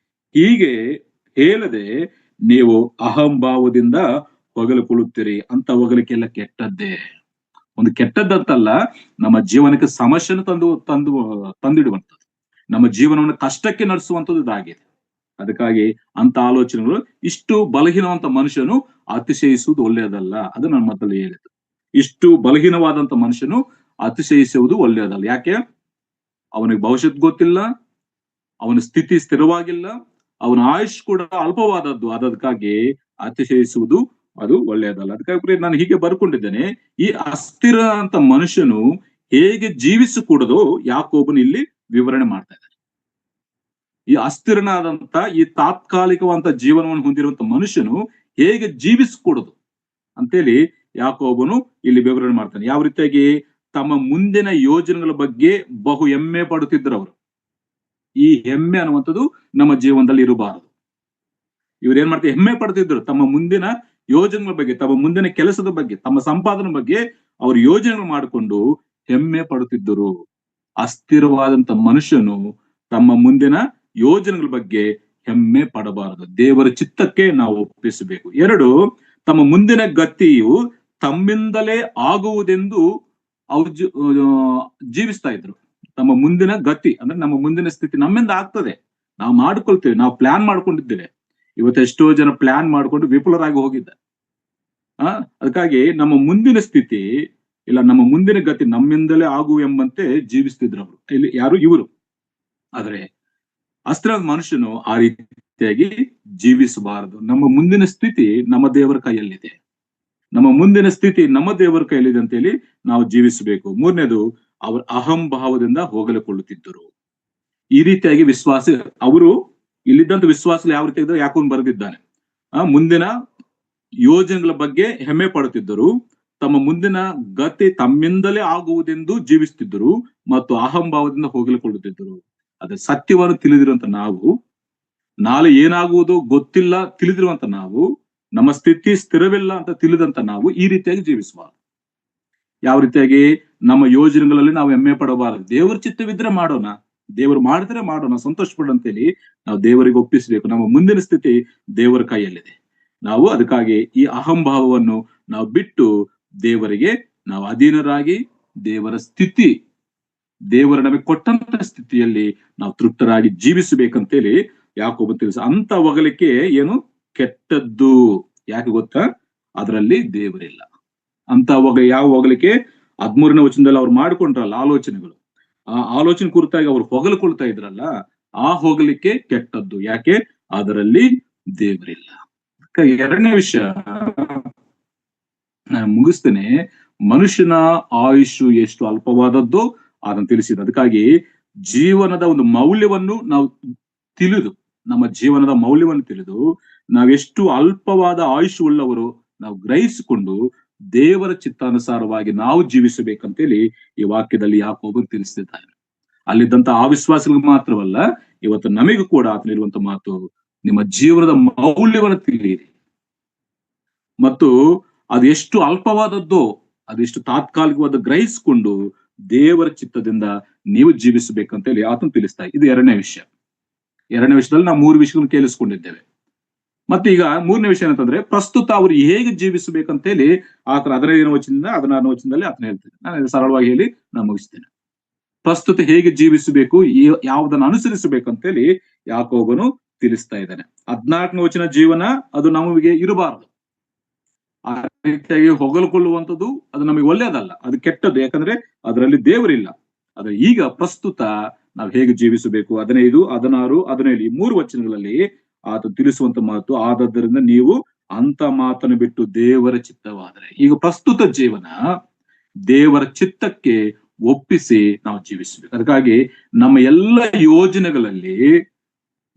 ಹೀಗೆ ಹೇಳದೆ ನೀವು ಅಹಂಭಾವದಿಂದ ಹೊಗಳಿಕೊಳ್ಳುತ್ತೀರಿ. ಅಂತ ಹೊಗಳಿಕೆಲ್ಲ ಕೆಟ್ಟದ್ದೇ. ಒಂದು ಕೆಟ್ಟದ್ದಂತಲ್ಲ, ನಮ್ಮ ಜೀವನಕ್ಕೆ ಸಮಸ್ಯೆಯನ್ನು ತಂದಿಡುವಂಥದ್ದು, ನಮ್ಮ ಜೀವನವನ್ನು ಕಷ್ಟಕ್ಕೆ ನಡೆಸುವಂಥದ್ದು ಇದಾಗಿದೆ. ಅದಕ್ಕಾಗಿ ಅಂತ ಆಲೋಚನೆಗಳು, ಇಷ್ಟು ಬಲಹೀನವಂತ ಮನುಷ್ಯನು ಅತಿಶಯಿಸುವುದು ಒಳ್ಳೆಯದಲ್ಲ. ಅದು ನನ್ನ ಮೊದಲೇ ಹೇಳಿದ್ದು. ಇಷ್ಟು ಬಲಹೀನವಾದಂತ ಮನುಷ್ಯನು ಅತಿಶಯಿಸುವುದು ಒಳ್ಳೆಯದಲ್ಲ. ಯಾಕೆ? ಅವನಿಗೆ ಭವಿಷ್ಯತ್ ಗೊತ್ತಿಲ್ಲ, ಅವನ ಸ್ಥಿತಿ ಸ್ಥಿರವಾಗಿಲ್ಲ, ಅವನ ಆಯುಷ್ ಕೂಡ ಅಲ್ಪವಾದದ್ದು. ಅದಕ್ಕಾಗಿ ಅತಿಶಯಿಸುವುದು ಅದು ಒಳ್ಳೆಯದಲ್ಲ. ಅದಕ್ಕಾಗಿ ನಾನು ಹೀಗೆ ಬರ್ಕೊಂಡಿದ್ದೇನೆ, ಈ ಅಸ್ಥಿರ ಅಂತ ಮನುಷ್ಯನು ಹೇಗೆ ಜೀವಿಸಕೂಡದೋ ಯಾಕೋಬನು ಇಲ್ಲಿ ವಿವರಣೆ ಮಾಡ್ತಾ ಇದ್ದಾನೆ. ಈ ಅಸ್ಥಿರನಾದಂತ, ಈ ತಾತ್ಕಾಲಿಕವಂತ ಜೀವನವನ್ನು ಹೊಂದಿರುವಂತ ಮನುಷ್ಯನು ಹೇಗೆ ಜೀವಿಸಕೂಡದು ಅಂತೇಳಿ ಯಾಕೋಬನು ಇಲ್ಲಿ ವಿವರಣೆ ಮಾಡ್ತಾನೆ. ಯಾವ ರೀತಿಯಾಗಿ ತಮ್ಮ ಮುಂದಿನ ಯೋಜನೆಗಳ ಬಗ್ಗೆ ಬಹು ಹೆಮ್ಮೆ ಪಡುತ್ತಿದ್ರು ಅವರು. ಈ ಹೆಮ್ಮೆ ಅನ್ನುವಂಥದ್ದು ನಮ್ಮ ಜೀವನದಲ್ಲಿ ಇರಬಾರದು. ಇವ್ರು ಏನ್ ಮಾಡ್ತಾರೆ, ಹೆಮ್ಮೆ ಪಡ್ತಿದ್ರು ತಮ್ಮ ಮುಂದಿನ ಯೋಜನೆಗಳ ಬಗ್ಗೆ, ತಮ್ಮ ಮುಂದಿನ ಕೆಲಸದ ಬಗ್ಗೆ, ತಮ್ಮ ಸಂಪಾದನೆ ಬಗ್ಗೆ ಅವ್ರು ಯೋಜನೆಗಳು ಮಾಡಿಕೊಂಡು ಹೆಮ್ಮೆ ಪಡುತ್ತಿದ್ದರು. ಅಸ್ಥಿರವಾದಂತ ಮನುಷ್ಯನು ತಮ್ಮ ಮುಂದಿನ ಯೋಜನೆಗಳ ಬಗ್ಗೆ ಹೆಮ್ಮೆ ಪಡಬಾರದು. ದೇವರ ಚಿತ್ತಕ್ಕೆ ನಾವು ಒಪ್ಪಿಸಬೇಕು. 2, ತಮ್ಮ ಮುಂದಿನ ಗತಿಯು ತಮ್ಮಿಂದಲೇ ಆಗುವುದೆಂದು ಅವ್ರು ಜೀವಿಸ್ತಾ ಇದ್ರು. ತಮ್ಮ ಮುಂದಿನ ಗತಿ ಅಂದ್ರೆ ನಮ್ಮ ಮುಂದಿನ ಸ್ಥಿತಿ ನಮ್ಮಿಂದ ಆಗ್ತದೆ, ನಾವು ಮಾಡ್ಕೊಳ್ತೇವೆ, ನಾವು ಪ್ಲಾನ್ ಮಾಡ್ಕೊಂಡಿದ್ದೇವೆ. ಇವತ್ತು ಎಷ್ಟೋ ಜನ ಪ್ಲಾನ್ ಮಾಡ್ಕೊಂಡು ವಿಫಲರಾಗಿ ಹೋಗಿದ್ದಾರೆ. ಅದಕ್ಕಾಗಿ ನಮ್ಮ ಮುಂದಿನ ಸ್ಥಿತಿ ಇಲ್ಲ ನಮ್ಮ ಮುಂದಿನ ಗತಿ ನಮ್ಮಿಂದಲೇ ಆಗು ಎಂಬಂತೆ ಜೀವಿಸ್ತಿದ್ರು ಅವರು. ಇಲ್ಲಿ ಯಾರು? ಇವರು. ಆದ್ರೆ ಅಸ್ತ್ರ ಮನುಷ್ಯನು ಆ ರೀತಿಯಾಗಿ ಜೀವಿಸಬಾರದು. ನಮ್ಮ ಮುಂದಿನ ಸ್ಥಿತಿ ನಮ್ಮ ದೇವರ ಕೈಯಲ್ಲಿದೆ. ನಮ್ಮ ಮುಂದಿನ ಸ್ಥಿತಿ ನಮ್ಮ ದೇವರ ಕೈಯಲ್ಲಿದೆ ಅಂತ ಹೇಳಿ ನಾವು ಜೀವಿಸಬೇಕು. ಮೂರನೇದು, ಅವರ ಅಹಂಭಾವದಿಂದ ಹೋಗಲುಕೊಳ್ಳುತ್ತಿದ್ದರು. ಈ ರೀತಿಯಾಗಿ ವಿಶ್ವಾಸ, ಅವರು ಇಲ್ಲಿದ್ದಂತ ವಿಶ್ವಾಸ ಯಾವ ರೀತಿ ಇದ್ದರು ಯಾಕೊಂಡ್ ಬರೆದಿದ್ದಾನೆ. ಮುಂದಿನ ಯೋಜನೆಗಳ ಬಗ್ಗೆ ಹೆಮ್ಮೆ ಪಡುತ್ತಿದ್ದರು, ತಮ್ಮ ಮುಂದಿನ ಗತಿ ತಮ್ಮಿಂದಲೇ ಆಗುವುದೆಂದು ಜೀವಿಸುತ್ತಿದ್ದರು ಮತ್ತು ಅಹಂಭಾವದಿಂದ ಹೋಗಲುಕೊಳ್ಳುತ್ತಿದ್ದರು. ಅದ್ರ ಸತ್ಯವನ್ನು ತಿಳಿದಿರುವಂತ ನಾವು, ನಾಳೆ ಏನಾಗುವುದು ಗೊತ್ತಿಲ್ಲ ತಿಳಿದಿರುವಂತ ನಾವು, ನಮ್ಮ ಸ್ಥಿತಿ ಸ್ಥಿರವಿಲ್ಲ ಅಂತ ತಿಳಿದಂತ ನಾವು ಈ ರೀತಿಯಾಗಿ ಜೀವಿಸಬಾರದು. ಯಾವ ರೀತಿಯಾಗಿ? ನಮ್ಮ ಯೋಜನೆಗಳಲ್ಲಿ ನಾವು ಹೆಮ್ಮೆ ಪಡಬಾರದು. ದೇವರ ಚಿತ್ತವಿದ್ರೆ ಮಾಡೋಣ, ದೇವರು ಮಾಡಿದ್ರೆ ಮಾಡೋಣ, ಸಂತೋಷ ಪಡಂತೇಳಿ ನಾವು ದೇವರಿಗೆ ಒಪ್ಪಿಸಬೇಕು. ನಮ್ಮ ಮುಂದಿನ ಸ್ಥಿತಿ ದೇವರ ಕೈಯಲ್ಲಿದೆ. ನಾವು ಅದಕ್ಕಾಗಿ ಈ ಅಹಂಭಾವವನ್ನು ನಾವು ಬಿಟ್ಟು ದೇವರಿಗೆ ನಾವು ಅಧೀನರಾಗಿ ದೇವರ ಸ್ಥಿತಿ, ದೇವರ ನಮಗೆ ಕೊಟ್ಟಂತ ಸ್ಥಿತಿಯಲ್ಲಿ ನಾವು ತೃಪ್ತರಾಗಿ ಜೀವಿಸಬೇಕಂತೇಳಿ ಯಾಕೋಬ ತಿಳಿಸ. ಅಂತ ಹೊಗಳಿಕೆ ಏನು? ಕೆಟ್ಟದ್ದು. ಯಾಕೆ ಗೊತ್ತಾ? ಅದರಲ್ಲಿ ದೇವರಿಲ್ಲ ಅಂತ ಯಾವ ಹೊಗಳಿಕೆ? 13ನೇ ವಚನದಲ್ಲಿ ಅವ್ರು ಮಾಡ್ಕೊಂಡ್ರಲ್ಲ ಆಲೋಚನೆಗಳು, ಆ ಆಲೋಚನೆ ಕುರಿತಾಗಿ ಅವ್ರು ಹೊಗಳ್ಕೊಳ್ತಾ ಇದ್ರಲ್ಲ, ಆ ಹೊಗಳಿಕೆ ಕೆಟ್ಟದ್ದು. ಯಾಕೆ? ಅದರಲ್ಲಿ ದೇವರಿಲ್ಲ. ಎರಡನೇ ವಿಷಯ ನಾನು ಮುಗಿಸ್ತೇನೆ. ಮನುಷ್ಯನ ಆಯುಷು ಎಷ್ಟು ಅಲ್ಪವಾದದ್ದು ಅದನ್ನು ತಿಳಿಸಿದ. ಅದಕ್ಕಾಗಿ ಜೀವನದ ಒಂದು ಮೌಲ್ಯವನ್ನು ನಾವು ತಿಳಿದು, ನಮ್ಮ ಜೀವನದ ಮೌಲ್ಯವನ್ನು ತಿಳಿದು ನಾವೆಷ್ಟು ಅಲ್ಪವಾದ ಆಯುಷು ಉಳ್ಳವರು ನಾವು ಗ್ರಹಿಸಿಕೊಂಡು ದೇವರ ಚಿತ್ತಾನುಸಾರವಾಗಿ ನಾವು ಜೀವಿಸಬೇಕಂತೇಳಿ ಈ ವಾಕ್ಯದಲ್ಲಿ ಯಾಕೋಬನು ತಿಳಿಸ್ತಿದ್ದಾನೆ. ಅಲ್ಲಿದ್ದಂತ ಅವಿಶ್ವಾಸಿಗಳಿಗೆ ಮಾತ್ರವಲ್ಲ, ಇವತ್ತು ನಮಗೂ ಕೂಡ ಆತನಿರುವಂತ ಮಾತು, ನಿಮ್ಮ ಜೀವನದ ಮೌಲ್ಯವನ್ನು ತಿಳಿಯಿರಿ ಮತ್ತು ಅದು ಎಷ್ಟು ಅಲ್ಪವಾದದ್ದೋ ಅದೆಷ್ಟು ತಾತ್ಕಾಲಿಕವಾದ ಗ್ರಹಿಸಿಕೊಂಡು ದೇವರ ಚಿತ್ತದಿಂದ ನೀವು ಜೀವಿಸಬೇಕಂತೇಳಿ ಆತನು ತಿಳಿಸ್ತಾ. ಇದು ಎರಡನೇ ವಿಷಯ. ಎರಡನೇ ವಿಷಯದಲ್ಲಿ ನಾವು 3 ವಿಷಯಗಳನ್ನು ಕೇಳಿಸ್ಕೊಂಡಿದ್ದೇವೆ. ಮತ್ತೆ ಈಗ ಮೂರನೇ ವಿಷಯ ಏನಂತಂದ್ರೆ, ಪ್ರಸ್ತುತ ಅವರು ಹೇಗೆ ಜೀವಿಸಬೇಕಂತೇಳಿ ಆತನ 15ನೇ ವಚನದಿಂದ 16ನೇ ವಚನದಲ್ಲಿ ಆತನ ಹೇಳ್ತೇನೆ. ನಾನು ಸರಳವಾಗಿ ಹೇಳಿ ನಾನು ಮುಗಿಸ್ತೇನೆ. ಪ್ರಸ್ತುತ ಹೇಗೆ ಜೀವಿಸಬೇಕು, ಯಾವುದನ್ನು ಅನುಸರಿಸಬೇಕಂತೇಳಿ ಯಾಕೋಬನು ತಿಳಿಸ್ತಾ ಇದ್ದಾನೆ. 14ನೇ ವಚನ, ಜೀವನ ಅದು ನಮಗೆ ಇರಬಾರದು. ಆ ರೀತಿಯಾಗಿ ಹೊಗಲ್ಕೊಳ್ಳುವಂಥದ್ದು ಅದು ನಮಗೆ ಒಳ್ಳೆಯದಲ್ಲ, ಅದು ಕೆಟ್ಟದ್ದು. ಯಾಕಂದ್ರೆ ಅದರಲ್ಲಿ ದೇವರಿಲ್ಲ. ಆದ್ರೆ ಈಗ ಪ್ರಸ್ತುತ ನಾವು ಹೇಗೆ ಜೀವಿಸಬೇಕು, 15, 16, 17 ಈ 3 ವಚನಗಳಲ್ಲಿ ಆತ ತಿಳಿಸುವಂತ ಮಾತು, ಆದದ್ದರಿಂದ ನೀವು ಅಂತ ಮಾತನ್ನು ಬಿಟ್ಟು ದೇವರ ಚಿತ್ತವಾದರೆ. ಈಗ ಪ್ರಸ್ತುತ ಜೀವನ ದೇವರ ಚಿತ್ತಕ್ಕೆ ಒಪ್ಪಿಸಿ ನಾವು ಜೀವಿಸಬೇಕು. ಅದಕ್ಕಾಗಿ ನಮ್ಮ ಎಲ್ಲ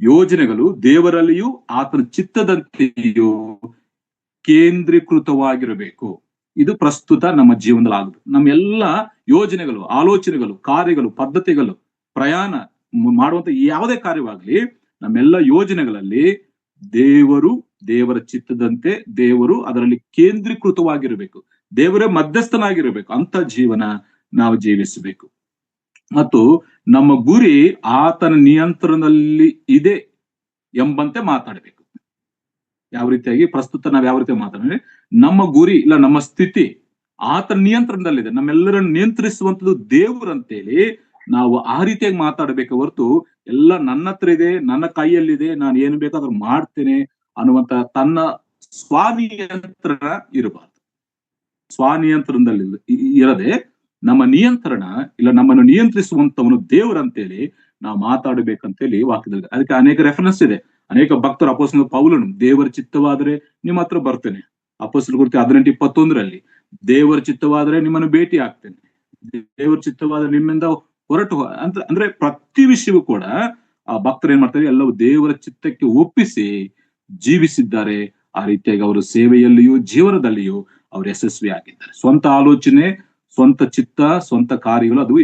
ಯೋಜನೆಗಳು ದೇವರಲ್ಲಿಯೂ ಆತನ ಚಿತ್ತದಂತೆಯೂ ಕೇಂದ್ರೀಕೃತವಾಗಿರಬೇಕು. ಇದು ಪ್ರಸ್ತುತ ನಮ್ಮ ಜೀವನದಲ್ಲಿ ಆಗುದು. ನಮ್ಮ ಎಲ್ಲ ಯೋಜನೆಗಳು, ಆಲೋಚನೆಗಳು, ಕಾರ್ಯಗಳು, ಪದ್ಧತಿಗಳು, ಪ್ರಯಾಣ ಮಾಡುವಂತ ಯಾವುದೇ ಕಾರ್ಯವಾಗ್ಲಿ, ನಮ್ಮೆಲ್ಲ ಯೋಜನೆಗಳಲ್ಲಿ ದೇವರ ಚಿತ್ತದಂತೆ ದೇವರು ಅದರಲ್ಲಿ ಕೇಂದ್ರೀಕೃತವಾಗಿರಬೇಕು. ದೇವರೇ ಮಧ್ಯಸ್ಥನಾಗಿರಬೇಕು. ಅಂತ ಜೀವನ ನಾವು ಜೀವಿಸಬೇಕು. ಮತ್ತು ನಮ್ಮ ಗುರಿ ಆತನ ನಿಯಂತ್ರಣದಲ್ಲಿ ಇದೆ ಎಂಬಂತೆ ಮಾತಾಡಬೇಕು. ಯಾವ ರೀತಿಯಾಗಿ? ಪ್ರಸ್ತುತ ನಾವ್ ಯಾವ ರೀತಿ ಮಾತಾಡಿದ್ರೆ, ನಮ್ಮ ಗುರಿ ಇಲ್ಲ ನಮ್ಮ ಸ್ಥಿತಿ ಆತನ ನಿಯಂತ್ರಣದಲ್ಲಿದೆ, ನಮ್ಮೆಲ್ಲರನ್ನು ನಿಯಂತ್ರಿಸುವಂಥದ್ದು ದೇವರು ಅಂತೇಳಿ ನಾವು ಆ ರೀತಿಯಾಗಿ ಮಾತಾಡಬೇಕು ಹೊರತು, ಎಲ್ಲ ನನ್ನ ಹತ್ರ ಇದೆ, ನನ್ನ ಕೈಯಲ್ಲಿದೆ, ನಾನು ಏನು ಬೇಕಾದ್ರೂ ಮಾಡ್ತೇನೆ ಅನ್ನುವಂತ ತನ್ನ ಸ್ವಾನಿಯಂತ್ರಣ ಇರಬಾರ್ದು. ಸ್ವಾನಿಯಂತ್ರಣದಲ್ಲಿ ಇರದೆ ನಮ್ಮ ನಿಯಂತ್ರಣ ಇಲ್ಲ ನಮ್ಮನ್ನು ನಿಯಂತ್ರಿಸುವಂತವನು ದೇವರಂತೇಳಿ ನಾವು ಮಾತಾಡಬೇಕಂತೇಳಿ ವಾಕ್ಯದಲ್ಲಿ. ಅದಕ್ಕೆ ಅನೇಕ ರೆಫರೆನ್ಸ್ ಇದೆ. ಅನೇಕ ಭಕ್ತರು, ಅಪೊಸ್ತಲ ಪೌಲನು ದೇವರ ಚಿತ್ತವಾದರೆ ನಿಮ್ಮ ಹತ್ರ ಬರ್ತೇನೆ, ಅಪೊಸ್ತಲ ಕೃತ್ಯ 18:21 ದೇವರ ಚಿತ್ತವಾದರೆ ನಿಮ್ಮನ್ನು ಭೇಟಿ ಆಗ್ತೇನೆ, ದೇವರ ಚಿತ್ತವಾದರೆ ನಿಮ್ಮಿಂದ ಹೊರಟು ಅಂದ್ರೆ ಪ್ರತಿ ವಿಷಯವೂ ಕೂಡ ಆ ಭಕ್ತರು ಏನ್ ಮಾಡ್ತಾರೆ, ಎಲ್ಲವೂ ದೇವರ ಚಿತ್ತಕ್ಕೆ ಒಪ್ಪಿಸಿ ಜೀವಿಸಿದ್ದಾರೆ. ಆ ರೀತಿಯಾಗಿ ಅವರು ಸೇವೆಯಲ್ಲಿಯೂ ಜೀವನದಲ್ಲಿಯೂ ಅವರು ಯಶಸ್ವಿ ಆಗಿದ್ದಾರೆ. ಸ್ವಂತ ಆಲೋಚನೆ, ಸ್ವಂತ ಚಿತ್ತ, ಸ್ವಂತ ಕಾರ್ಯಗಳು ಅದು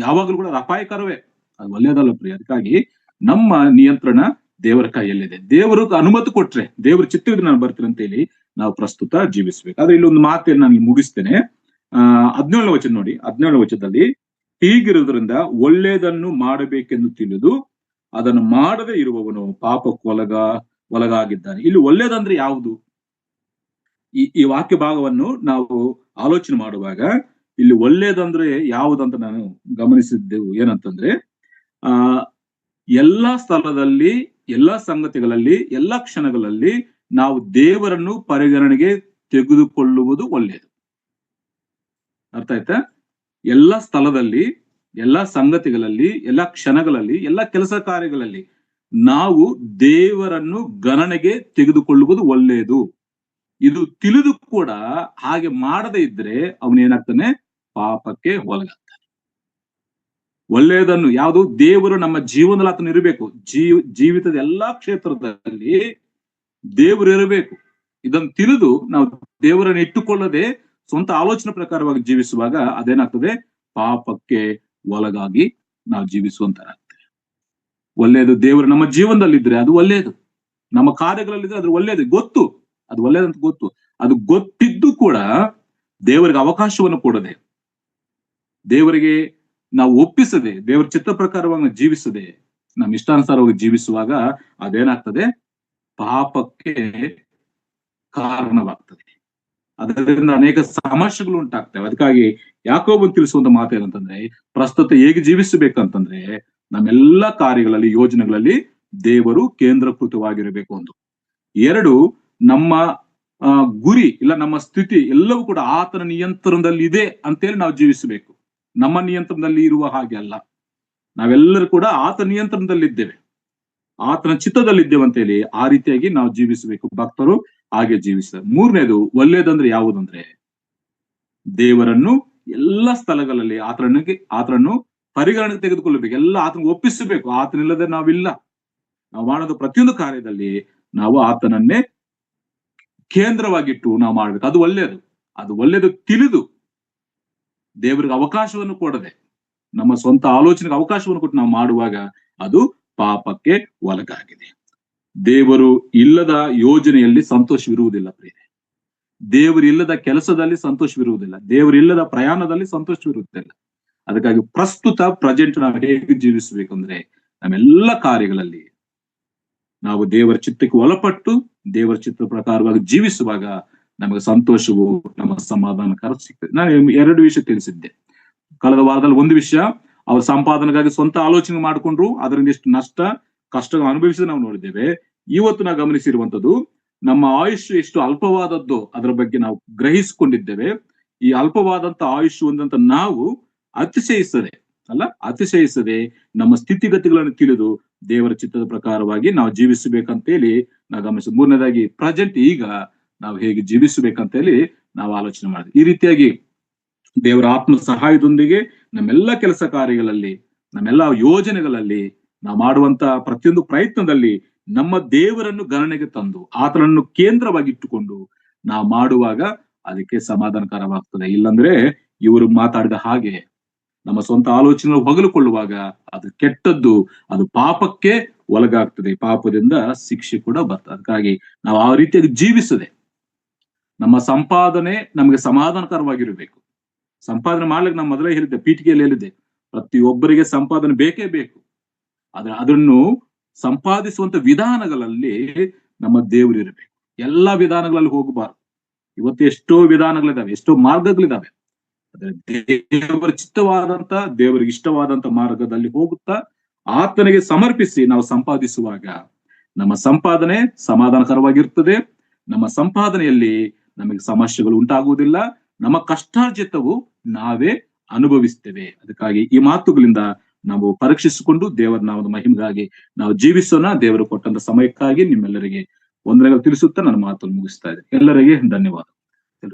ಯಾವಾಗಲೂ ಕೂಡ ಅಪಾಯಕರವೇ, ಅದು ಒಳ್ಳೆಯದಲ್ಲ ಪ್ರಿಯ. ಅದಕ್ಕಾಗಿ ನಮ್ಮ ನಿಯಂತ್ರಣ ದೇವರ ಕೈಯಲ್ಲಿದೆ. ದೇವರು ಅನುಮತಿ ಕೊಟ್ರೆ, ದೇವರ ಚಿತ್ತವಿದ್ರೆ ನಾನು ಬರ್ತೀನಿ ಅಂತ ಹೇಳಿ ನಾವು ಪ್ರಸ್ತುತ ಜೀವಿಸ್ಬೇಕು. ಆದ್ರೆ ಇಲ್ಲಿ ಒಂದು ಮಾತನ್ನು ನಾನು ಮುಗಿಸ್ತೇನೆ. 17ನೇ ವಚನ ನೋಡಿ. 17ನೇ ವಚನದಲ್ಲಿ, ಹೀಗಿರುವುದರಿಂದ ಒಳ್ಳೆಯದನ್ನು ಮಾಡಬೇಕೆಂದು ತಿಳಿದು ಅದನ್ನು ಮಾಡದೇ ಇರುವವನು ಪಾಪಕ್ಕೆ ಒಳಗಾಗಿದ್ದಾನೆ. ಇಲ್ಲಿ ಒಳ್ಳೇದಂದ್ರೆ ಯಾವುದು? ಈ ವಾಕ್ಯ ಭಾಗವನ್ನು ನಾವು ಆಲೋಚನೆ ಮಾಡುವಾಗ ಇಲ್ಲಿ ಒಳ್ಳೇದಂದ್ರೆ ಯಾವುದಂತ ನಾನು ಗಮನಿಸಿದ್ದೆವು ಏನಂತಂದ್ರೆ, ಎಲ್ಲಾ ಸ್ಥಳದಲ್ಲಿ ಎಲ್ಲಾ ಸಂಗತಿಗಳಲ್ಲಿ, ಎಲ್ಲಾ ಕ್ಷಣಗಳಲ್ಲಿ ನಾವು ದೇವರನ್ನು ಪರಿಗಣನೆಗೆ ತೆಗೆದುಕೊಳ್ಳುವುದು ಒಳ್ಳೆಯದು. ಅರ್ಥ ಆಯ್ತಾ? ಎಲ್ಲಾ ಸ್ಥಳದಲ್ಲಿ, ಎಲ್ಲಾ ಸಂಗತಿಗಳಲ್ಲಿ, ಎಲ್ಲಾ ಕ್ಷಣಗಳಲ್ಲಿ, ಎಲ್ಲಾ ಕೆಲಸ ಕಾರ್ಯಗಳಲ್ಲಿ ನಾವು ದೇವರನ್ನು ಗಣನೆಗೆ ತೆಗೆದುಕೊಳ್ಳುವುದು ಒಳ್ಳೆಯದು. ಇದು ತಿಳಿದು ಕೂಡ ಹಾಗೆ ಮಾಡದೇ ಇದ್ರೆ ಅವನೇನಾಗ್ತಾನೆ? ಪಾಪಕ್ಕೆ ಒಳಗಾಗ್ತಾನೆ. ಒಳ್ಳೆಯದನ್ನು ಯಾವುದು? ದೇವರು ನಮ್ಮ ಜೀವನದಲ್ಲಿ ಆತನ ಇರಬೇಕು. ಜೀವಿತದ ಎಲ್ಲಾ ಕ್ಷೇತ್ರದಲ್ಲಿ ದೇವರು ಇರಬೇಕು. ಇದನ್ನು ತಿಳಿದು ನಾವು ದೇವರನ್ನು ಇಟ್ಟುಕೊಳ್ಳದೆ ಸ್ವಂತ ಆಲೋಚನೆ ಪ್ರಕಾರವಾಗಿ ಜೀವಿಸುವಾಗ ಅದೇನಾಗ್ತದೆ? ಪಾಪಕ್ಕೆ ಒಳಗಾಗಿ ನಾವು ಜೀವಿಸುವಂತಾಗ್ತದೆ. ಒಳ್ಳೆಯದು ದೇವರು ನಮ್ಮ ಜೀವನದಲ್ಲಿದ್ರೆ ಅದು ಒಳ್ಳೆಯದು, ನಮ್ಮ ಕಾರ್ಯಗಳಲ್ಲಿದ್ರೆ ಅದು ಒಳ್ಳೆಯದು, ಗೊತ್ತು ಅದು ಒಳ್ಳೆಯದಂತ ಗೊತ್ತು. ಅದು ಗೊತ್ತಿದ್ದು ಕೂಡ ದೇವರಿಗೆ ಅವಕಾಶವನ್ನು ಕೊಡದೆ, ದೇವರಿಗೆ ನಾವು ಒಪ್ಪಿಸದೆ, ದೇವರ ಚಿತ್ತ ಪ್ರಕಾರವಾಗಿ ಜೀವಿಸದೆ, ನಮ್ಮ ಇಷ್ಟಾನುಸಾರವಾಗಿ ಜೀವಿಸುವಾಗ ಅದೇನಾಗ್ತದೆ? ಪಾಪಕ್ಕೆ ಕಾರಣವಾಗ್ತದೆ. ಅದರಿಂದ ಅನೇಕ ಸಮಸ್ಯೆಗಳು ಉಂಟಾಗ್ತವೆ. ಅದಕ್ಕಾಗಿ ಯಾಕೋಬನು ತಿಳಿಸುವಂತ ಮಾತೇನಂತಂದ್ರೆ, ಪ್ರಸ್ತುತ ಹೇಗೆ ಜೀವಿಸಬೇಕಂತಂದ್ರೆ ನಮ್ಮೆಲ್ಲ ಕಾರ್ಯಗಳಲ್ಲಿ, ಯೋಜನೆಗಳಲ್ಲಿ ದೇವರು ಕೇಂದ್ರಕೃತವಾಗಿರಬೇಕು. ಒಂದು. ಎರಡು, ನಮ್ಮ ಗುರಿ ಇಲ್ಲ ನಮ್ಮ ಸ್ಥಿತಿ ಎಲ್ಲವೂ ಕೂಡ ಆತನ ನಿಯಂತ್ರಣದಲ್ಲಿ ಇದೆ ಅಂತೇಳಿ ನಾವು ಜೀವಿಸಬೇಕು. ನಮ್ಮ ನಿಯಂತ್ರಣದಲ್ಲಿ ಇರುವ ಹಾಗೆ ಅಲ್ಲ. ನಾವೆಲ್ಲರೂ ಕೂಡ ಆತ ನಿಯಂತ್ರಣದಲ್ಲಿದ್ದೇವೆ, ಆತನ ಚಿತ್ತದಲ್ಲಿದ್ದೇವೆ ಅಂತೇಳಿ ಆ ರೀತಿಯಾಗಿ ನಾವು ಜೀವಿಸಬೇಕು. ಭಕ್ತರು ಹಾಗೆ ಜೀವಿಸ್ತಾರೆ. ಮೂರನೇದು, ಒಳ್ಳೆಯದಂದ್ರೆ ಯಾವುದಂದ್ರೆ ದೇವರನ್ನು ಎಲ್ಲ ಸ್ಥಳಗಳಲ್ಲಿ ಆತನನ್ನು ಪರಿಗಣನೆಗೆ ತೆಗೆದುಕೊಳ್ಳಬೇಕು. ಎಲ್ಲ ಆತನ ಒಪ್ಪಿಸಬೇಕು. ಆತನಿಲ್ಲದೆ ನಾವಿಲ್ಲ. ನಾವು ಮಾಡೋದು ಪ್ರತಿಯೊಂದು ಕಾರ್ಯದಲ್ಲಿ ನಾವು ಆತನನ್ನೇ ಕೇಂದ್ರವಾಗಿಟ್ಟು ನಾವು ಮಾಡ್ಬೇಕು. ಅದು ಒಳ್ಳೆಯದು. ಅದು ಒಳ್ಳೆಯದು ತಿಳಿದು ದೇವರಿಗೆ ಅವಕಾಶವನ್ನು ಕೊಡದೆ, ನಮ್ಮ ಸ್ವಂತ ಆಲೋಚನೆಗೆ ಅವಕಾಶವನ್ನು ಕೊಟ್ಟು ನಾವು ಮಾಡುವಾಗ ಅದು ಪಾಪಕ್ಕೆ ಒಳಗಾಗಿದೆ. ದೇವರು ಇಲ್ಲದ ಯೋಜನೆಯಲ್ಲಿ ಸಂತೋಷವಿರುವುದಿಲ್ಲ ಪ್ರಿಯರೇ. ದೇವರಿಲ್ಲದ ಕೆಲಸದಲ್ಲಿ ಸಂತೋಷವಿರುವುದಿಲ್ಲ. ದೇವರಿಲ್ಲದ ಪ್ರಯಾಣದಲ್ಲಿ ಸಂತೋಷವಿರುವುದಿಲ್ಲ. ಅದಕ್ಕಾಗಿ ಪ್ರಸ್ತುತ ಪ್ರೆಸೆಂಟ್ ನಾವು ಹೇಗೆ ಜೀವಿಸಬೇಕಂದ್ರೆ ನಮ್ಮೆಲ್ಲ ಕಾರ್ಯಗಳಲ್ಲಿ ನಾವು ದೇವರ ಚಿತ್ತಕ್ಕೆ ಒಳಪಟ್ಟು ದೇವರ ಚಿತ್ತ ಪ್ರಕಾರವಾಗಿ ಜೀವಿಸುವಾಗ ನಮಗೆ ಸಂತೋಷವು, ನಮ್ಮ ಸಮಾಧಾನಕರ ಸಿಗ್ತದೆ. ನಾನು 2 ವಿಷಯ ತಿಳಿಸಿದ್ದೆ ಕಳೆದ ವಾರದಲ್ಲಿ. ಒಂದು ವಿಷಯ, ಅವ್ರ ಸಂಪಾದನೆಗಾಗಿ ಸ್ವಂತ ಆಲೋಚನೆ ಮಾಡಿಕೊಂಡ್ರು, ಅದರಿಂದ ಎಷ್ಟು ನಷ್ಟ ಕಷ್ಟಗಳು ಅನುಭವಿಸಿದ ನಾವು ನೋಡಿದ್ದೇವೆ. ಇವತ್ತು ನಾವು ಗಮನಿಸಿರುವಂತದ್ದು, ನಮ್ಮ ಆಯುಷ್ ಎಷ್ಟು ಅಲ್ಪವಾದದ್ದು ಅದರ ಬಗ್ಗೆ ನಾವು ಗ್ರಹಿಸಿಕೊಂಡಿದ್ದೇವೆ. ಈ ಅಲ್ಪವಾದಂತ ಆಯುಷ್ ಹೊಂದಂತ ನಾವು ಅತಿಶಯಿಸದೆ ನಮ್ಮ ಸ್ಥಿತಿಗತಿಗಳನ್ನು ತಿಳಿದು ದೇವರ ಚಿತ್ತದ ಪ್ರಕಾರವಾಗಿ ನಾವು ಜೀವಿಸಬೇಕಂತೇಳಿ ನಾವು ಗಮನಿಸ. ಮೂರನೇದಾಗಿ, ಪ್ರೆಸೆಂಟ್ ಈಗ ನಾವು ಹೇಗೆ ಜೀವಿಸಬೇಕಂತೇಳಿ ನಾವು ಆಲೋಚನೆ ಮಾಡಿದ್ವಿ. ಈ ರೀತಿಯಾಗಿ ದೇವರ ಆತ್ಮ ಸಹಾಯದೊಂದಿಗೆ ನಮ್ಮೆಲ್ಲ ಕೆಲಸ ಕಾರ್ಯಗಳಲ್ಲಿ, ನಮ್ಮೆಲ್ಲ ಯೋಜನೆಗಳಲ್ಲಿ, ನಾವು ಮಾಡುವಂತ ಪ್ರತಿಯೊಂದು ಪ್ರಯತ್ನದಲ್ಲಿ ನಮ್ಮ ದೇವರನ್ನು ಗಣನೆಗೆ ತಂದು ಆತನನ್ನು ಕೇಂದ್ರವಾಗಿಟ್ಟುಕೊಂಡು ನಾವು ಮಾಡುವಾಗ ಅದಕ್ಕೆ ಸಮಾಧಾನಕರವಾಗ್ತದೆ. ಇಲ್ಲಂದ್ರೆ ಇವರು ಮಾತಾಡಿದ ಹಾಗೆ ನಮ್ಮ ಸ್ವಂತ ಆಲೋಚನೆ ಹೊಗಲುಕೊಳ್ಳುವಾಗ ಅದು ಕೆಟ್ಟದ್ದು, ಅದು ಪಾಪಕ್ಕೆ ಒಳಗಾಗ್ತದೆ. ಪಾಪದಿಂದ ಶಿಕ್ಷೆ ಕೂಡ ಬರ್ತದೆ. ಅದಕ್ಕಾಗಿ ನಾವು ಆ ರೀತಿಯಾಗಿ ಜೀವಿಸದೆ ನಮ್ಮ ಸಂಪಾದನೆ ನಮಗೆ ಸಮಾಧಾನಕರವಾಗಿರಬೇಕು. ಸಂಪಾದನೆ ಮಾಡ್ಲಿಕ್ಕೆ ನಾನು ಮೊದಲೇ ಹೇಳಿದ್ದೆ, ಪೀಠಿಕೆಯಲ್ಲಿ ಹೇಳಿದ್ದೆ, ಪ್ರತಿಯೊಬ್ಬರಿಗೆ ಸಂಪಾದನೆ ಬೇಕೇ ಬೇಕು. ಅದನ್ನು ಸಂಪಾದಿಸುವಂತ ವಿಧಾನಗಳಲ್ಲಿ ನಮ್ಮ ದೇವರು ಇರಬೇಕು. ಎಲ್ಲಾ ವಿಧಾನಗಳಲ್ಲಿ ಹೋಗಬಾರದು. ಇವತ್ತು ಎಷ್ಟೋ ವಿಧಾನಗಳಿದಾವೆ, ಎಷ್ಟೋ ಮಾರ್ಗಗಳಿದಾವೆ. ಆದ್ರೆ ದೇವರ ಚಿತ್ತವಾದಂತ, ದೇವರಿಗೆ ಇಷ್ಟವಾದಂತ ಮಾರ್ಗದಲ್ಲಿ ಹೋಗುತ್ತಾ ಆತನಿಗೆ ಸಮರ್ಪಿಸಿ ನಾವು ಸಂಪಾದಿಸುವಾಗ ನಮ್ಮ ಸಂಪಾದನೆ ಸಮಾಧಾನಕರವಾಗಿರ್ತದೆ. ನಮ್ಮ ಸಂಪಾದನೆಯಲ್ಲಿ ನಮಗೆ ಸಮಸ್ಯೆಗಳು ಉಂಟಾಗುವುದಿಲ್ಲ. ನಮ್ಮ ಕಷ್ಟಾರ್ಜಿತವು ನಾವೇ ಅನುಭವಿಸ್ತೇವೆ. ಅದಕ್ಕಾಗಿ ಈ ಮಾತುಗಳಿಂದ ನಾವು ಪರೀಕ್ಷಿಸಿಕೊಂಡು ದೇವರ ನಾಮದ ಮಹಿಮೆಗಾಗಿ ನಾವು ಜೀವಿಸೋಣ. ದೇವರು ಕೊಟ್ಟಂತ ಸಮಯಕ್ಕಾಗಿ ನಿಮ್ಮೆಲ್ಲರಿಗೆ ವಂದನೆಗಳು ತಿಳಿಸುತ್ತಾ ನನ್ನ ಮಾತನ್ನು ಮುಗಿಸ್ತಾ ಇದೆ. ಎಲ್ಲರಿಗೆ ಧನ್ಯವಾದ.